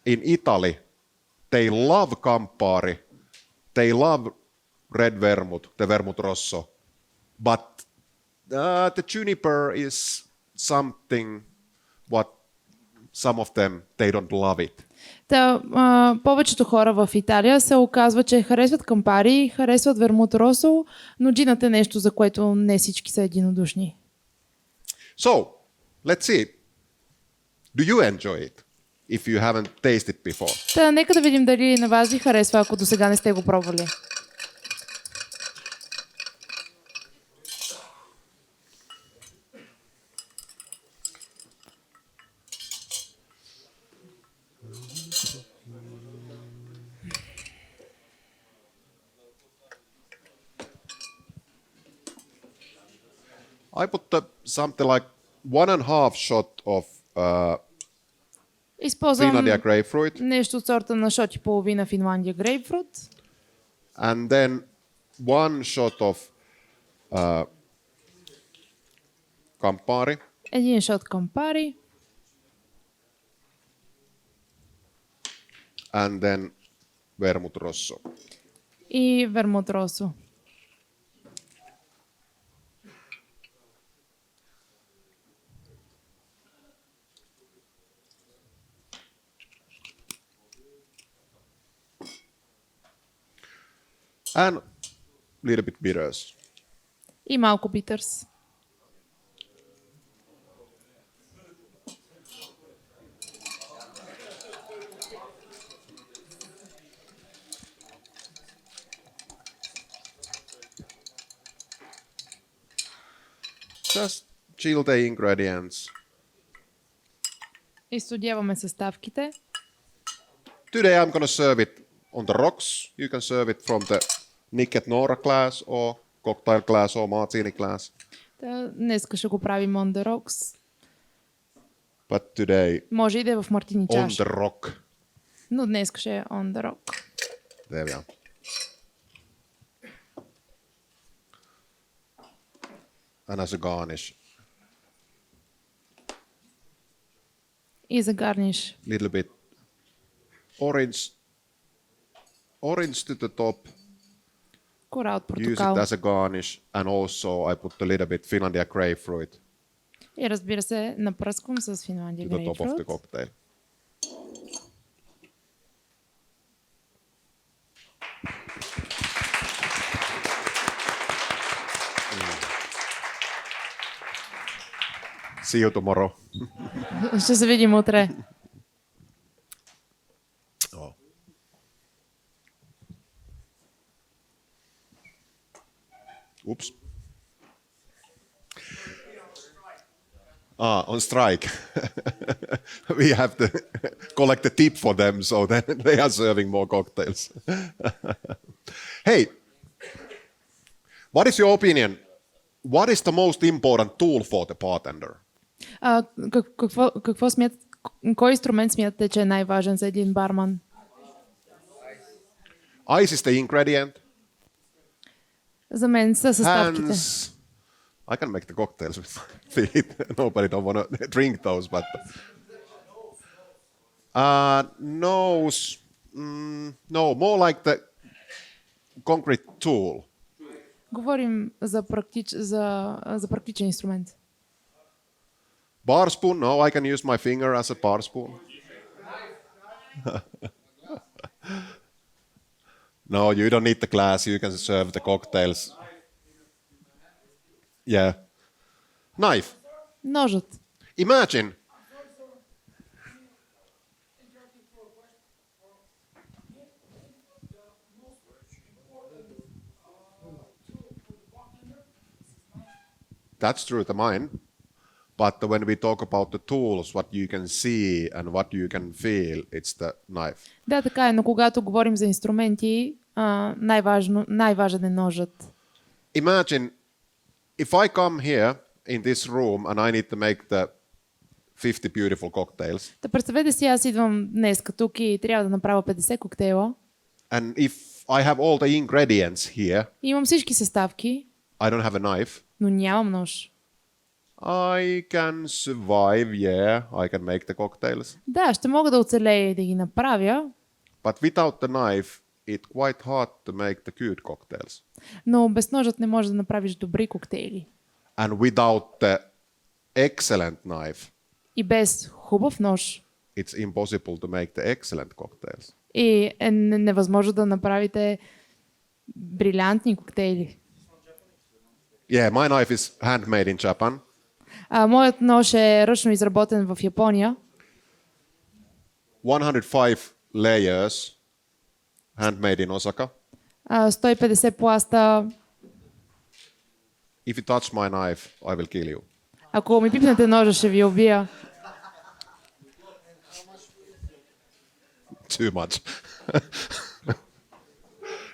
in Italy, they love Campari, they love red vermouth, the vermouth rosso, but the juniper is something what some of them, they don't love it. Та, повечето хора в Италия се оказва, че харесват кампари, харесват вермут росо, но джинът е нещо, за което не всички са единодушни. So, let's see. Do you enjoy it if you haven't tasted before? Та, нека да видим дали на вас ви харесва, ако до сега не сте го пробвали. I put something like 1.5 shot of Използвам Finlandia grapefruit, нещо от сорта на шот и половина Финландия грейпфрут. and then 1 shot of Campari, Един шот кампари and then vermouth rosso. и вермут росо. And little bit bitters. И малко битърс. Just chill the ingredients. Изстудяваме съставките. Today I'm gonna serve it on the rocks. You can serve it from the Nick at Nora glass or cocktail glass or martini glass. Та, днеска ще го правим on the rocks. But today Може и да е в мартини on чаша. the rock. Но днес ще е on the rock. There we are. And as a garnish, И за гарниш little bit orange to the top. кора от Use портокал. it as a garnish, and also I put a little bit Finlandia grapefruit И разбира се, напръсквам с Финландия to the top of the грейпфрут. cocktail. See you tomorrow. Ще се видим утре. Oh. Oops. On strike. We have to collect a tip for them, so then they are serving more cocktails. Hey, what is your opinion? What is the most important tool for the bartender? Какво смятате? Кой инструмент смятате, че е най-важен за един барман? Ice is the ingredient. За мен са съставките. Hands. I can make the cocktails with my feet. Nobody don't want to drink those, but nose. No, more like the concrete tool. Говорим за практичен инструмент. Bar spoon. No, I can use my finger as a bar spoon. No, you don't need the glass. You can serve the cocktails. Yeah. Knife. Ножът. Imagine. That's true, the mine. But when we talk about the tools, what you can see and what you can feel, it's the knife. Да, така е, но когато говорим за инструменти, най-важен е ножът. Imagine if I come here in this room and I need to make the 50 beautiful cocktails, Та представете си, аз идвам днес тук и трябва да направя 50 коктейла. and if I have all the ingredients here, И имам всички съставки, I don't have a knife, но нямам нож. I can survive, yeah, I can make the cocktails. Да, ще мога да оцелея и да ги направя, But without the knife, it's quite hard to make the good cocktails. но без ножът не можеш да направиш добри коктейли. And without the excellent knife, И без хубав нож it's impossible to make the excellent cocktails. и е невъзможно да направите брилянтни коктейли. Yeah, my knife is handmade in Japan. Моят нож е ръчно изработен в Япония. 105 layers, handmade in Osaka. 150 пласта. If you touch my knife, I will kill you. Ако ми пипнете ножа, ще ви убия. Too much.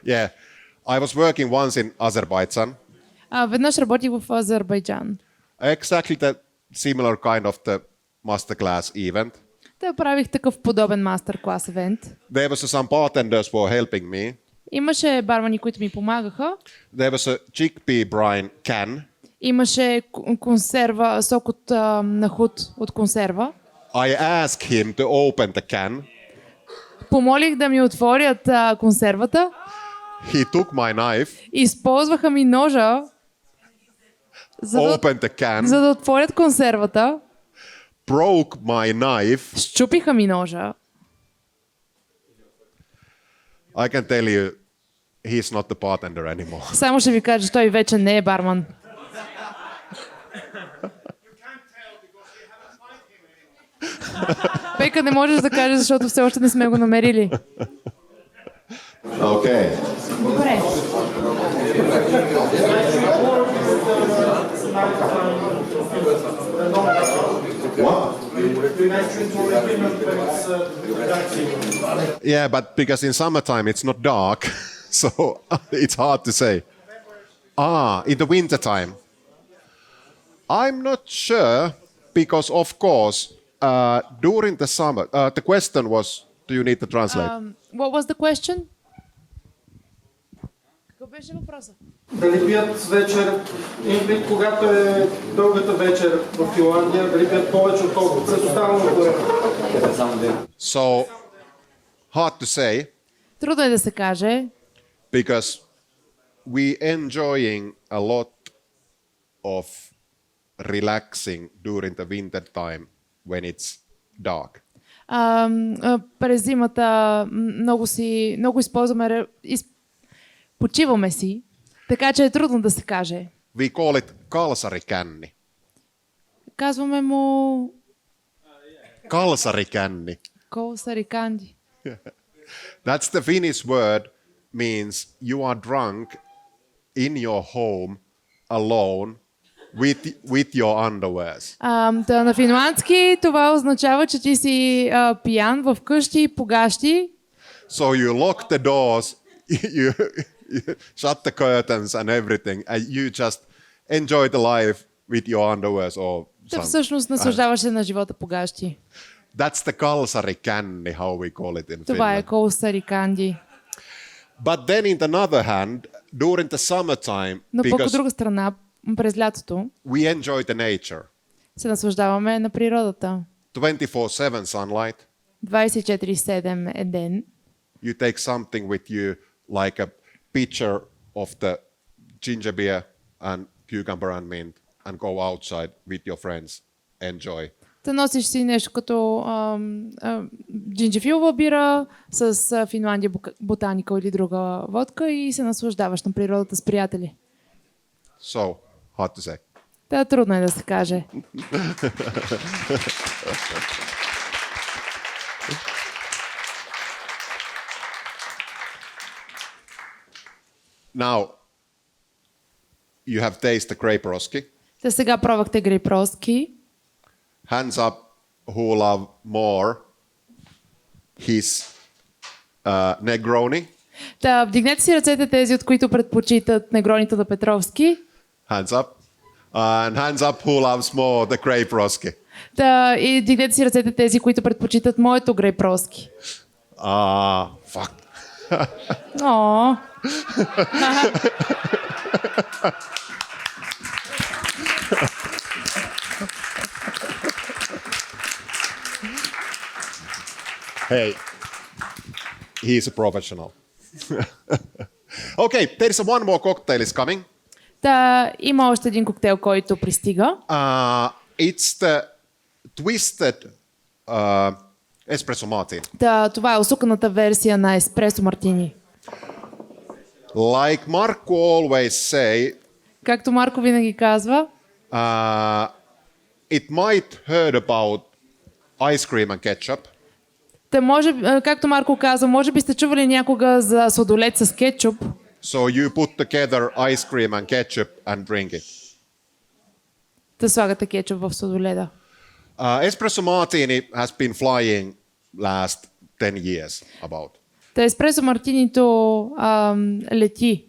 Yeah, I was working once in Azerbaijan. Веднъж работих в Азербайджан. Exactly the similar kind of the masterclass event. Та правих такъв подобен мастер-клас евент. There was some bartenders were helping me. Имаше бармани, които ми помагаха. There was a chickpea brine can. Имаше консерва, сок от нахут от консерва. I asked him to open the can. Помолих да ми отворят консервата. He took my knife, Използваха ми ножа, opened the can, за да отворят консервата. broke my knife. Счупиха ми ножа. I can tell you, he's not the bartender anymore. Само ще ви кажа, той вече не е барман. Пека не можеш да кажеш, защото все още не сме го намерили. Okay. Добре. Yeah, but because in summertime it's not dark, so it's hard to say. In the winter time. I'm not sure because, of course, during the summer, the question was, do you need to translate? What was the question? Какъв беше въпросът? Дали пият вечер, или когато е дългата вечер в Финландия, дали пият повече отколкото през останалото време? So, hard to say Трудно е да се каже, because we enjoying a lot of relaxing during the winter time when it's dark. През зимата много използваме, почиваме си, така че е трудно да се каже. We call it kalsarikänni. Казваме му Kalsarikänni. колсариканди. That's the Finnish word, means you are drunk in your home alone with your underwears. На финландски това означава, че ти си пиян в къщи по гащи. So you lock the doors, you shut the curtains and everything, and you just enjoy the life with your underwears or Та some. всъщност наслаждаваш се на живота по гащи. That's the kalsarikänni, how we call it in Това е Finland. колсариканди. But then in another hand, during the summertime, Но пък от because друга страна, през лятото, we enjoy the nature, се наслаждаваме на природата. 24/7 sunlight, 24/7 е ден. you take something with you, like a pitcher of the ginger beer and cucumber and mint, and go outside with your friends, enjoy. Та носиш си нещо като джинджифилова бира с Финландия ботаника или друга водка и се наслаждаваш на природата с приятели. So, hard to say. Та трудно е да се каже. Now, you have tasted grape roski. Та сега пробвахте грейпроски. Hands up who love more his Negroni. Та вдигнете си ръцете тези, от които предпочитат негроните на Петровски. Hands up. And hands up who loves more the grape roski. Та и вдигнете си ръцете тези, които предпочитат моето грейпроски. Fuck. О, Hey, he's a professional. Okay, there is one more cocktail is coming. та има още един коктейл, който пристига. It's the twisted espresso martini. Та това е усуканата версия на еспресо мартини. Like Marco always say, Както Марко винаги казва, it might heard about ice cream and ketchup, та може, както Марко казва, може би сте чували някога за сладолед с кетчуп. so you put together ice cream and ketchup and drink it. Да слагате кетчуп в сладоледа. Espresso martini has been flying last 10 years about. Та еспресо мартинито лети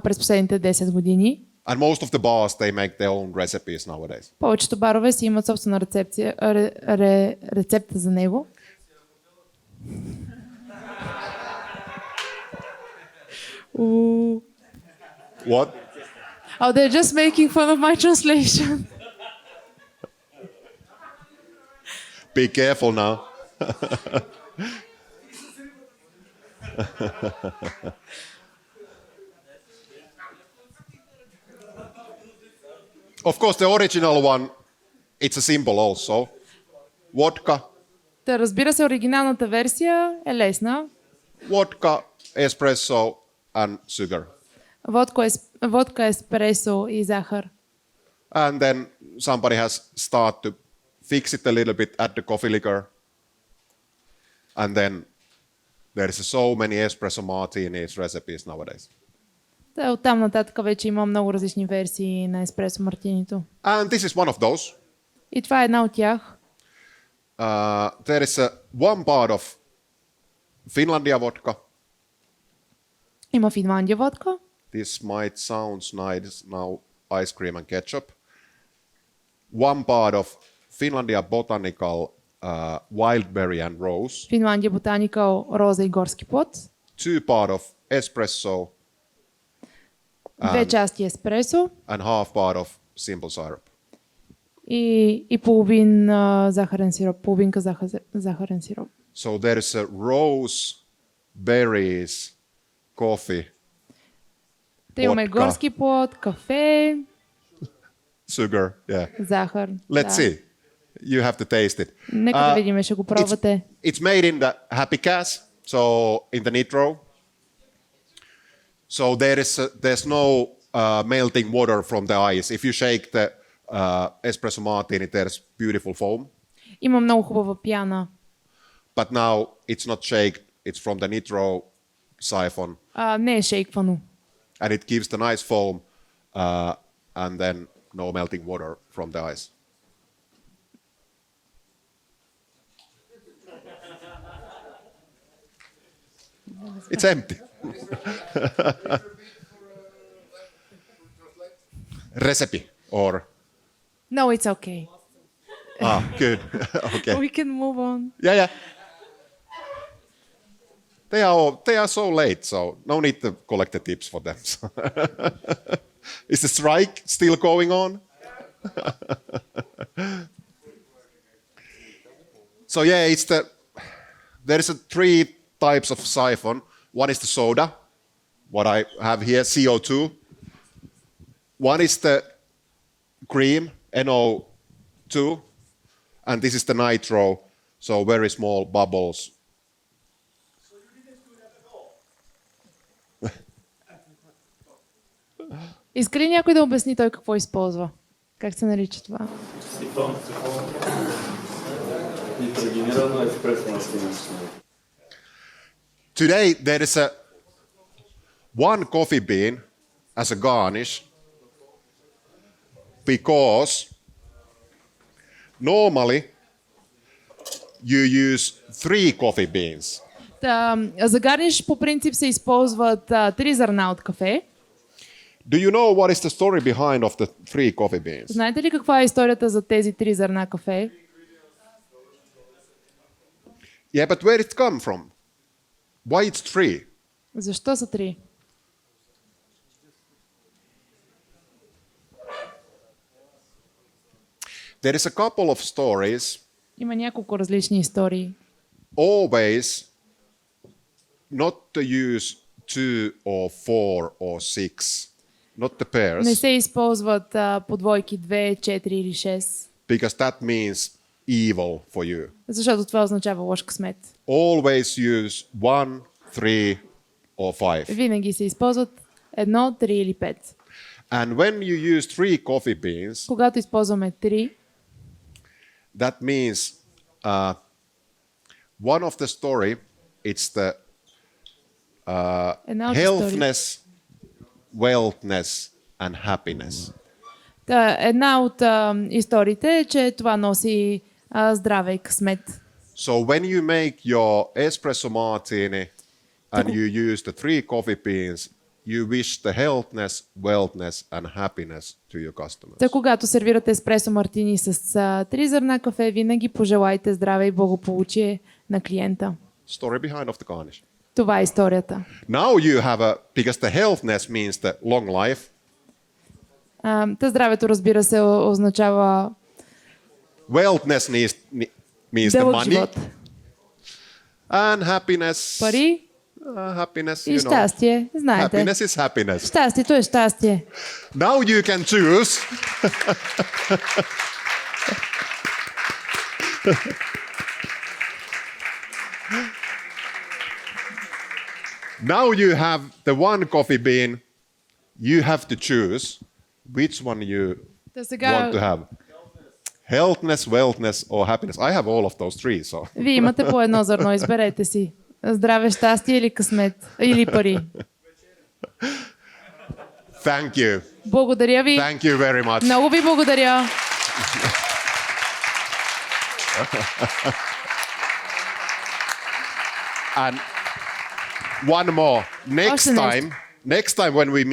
през последните 10 години. And most of the bars, they make their own recipes nowadays. Повечето барове си имат собствена рецепта за него. What? Oh, they're just making fun of my translation. Be careful now. Of course, the original one, it's a symbol also. Vodka, Та разбира се, оригиналната версия е лесна. vodka, espresso, and sugar. Водка, еспресо и захар. And then somebody has started to fix it a little bit, add the coffee liquor. And then there is so many espresso martinis recipes nowadays. Та оттам нататък вече има много различни версии на еспресо мартинито. And this is one of those. И това е една от тях. There is one part of Finlandia vodka. Има Финландия водка. This might sound nice now, ice cream and ketchup. One part of Finlandia botanical wildberry and rose. Финландия ботаникал, роза и горски плод. Two part of espresso Две части еспресо and half part of simple syrup. и половин захарен сироп, половинка захарен сироп. So there is a rose, berries, coffee, Та имаме Водка. горски плод, кафе, sugar. Yeah. захар. Let's Да. see. You have to taste it. Нека да видим, ще го пробвате. It's made in the Happy Cas, so in the nitro. So there's no melting water from the ice. If you shake the espresso martini, there's beautiful foam. Има много хубава пяна. But now it's not shaked. It's from the nitro siphon, Не е шейквано. and it gives the nice foam, and then no melting water from the ice. It's empty. Recipe or No, it's okay. good. Okay. We can move on. Yeah. They are so late, so no need to collect the tips for them. Is the strike still going on? So yeah, there is three types of siphon. One is the soda, what I have here, CO2. One is the cream, NO2, and this is the nitro, so very small bubbles. So you didn't do that at all? Иска ли някой да обясни той какво използва? Как се нарича това? Today there is a one coffee bean as a garnish because normally you use 3 coffee beans. За гарниш по принцип се използват 3 зърна от кафе. Do you know what is the story behind of the 3 coffee beans? Знаете ли каква е историята за тези 3 зърна кафе? Yeah, but where it come from? Why it's 3? Защо са 3? There is a couple of stories. Има няколко различни истории. Always not to use 2 or 4 or 6, not the pairs, Не се използват по двойки 2, 4 или 6, because that means evil for you. защото това означава лош късмет. Always use 1, 3 or 5. Винаги се използват 1, 3 или 5. And when you use 3 coffee beans, Когато използваме 3, that means one of the story, it's the една от healthness, wealthness and happiness. една от историите е, че това носи здраве и късмет. So when you make your espresso martini and you use the 3 coffee beans, you wish the healthness, wealthness and happiness to your customers. Та когато сервирате еспресо мартини с 3 зърна кафе, винаги пожелайте здраве и благополучие на клиента. Story behind of the garnish. Това е историята. Now you have because the healthness means the long life. Та здравето, разбира се, означава Wealthness means the дълъг money. живот. And happiness. Пари Happiness, и you know. щастие. Знаете. Happiness is happiness. Щастието е щастие. Now you can choose. Now you have the one coffee bean. You have to choose which one you Та сега want to have. Healthness, wealthness or happiness. I have all of those 3, so. вие имате по едно зърно, изберете си. Здраве, щастие или късмет, или пари. Thank you. Благодаря ви. Thank you very much. Много ви благодаря. And one more. Next Awesome. time when we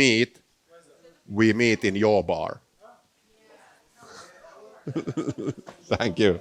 meet in your bar. Thank you.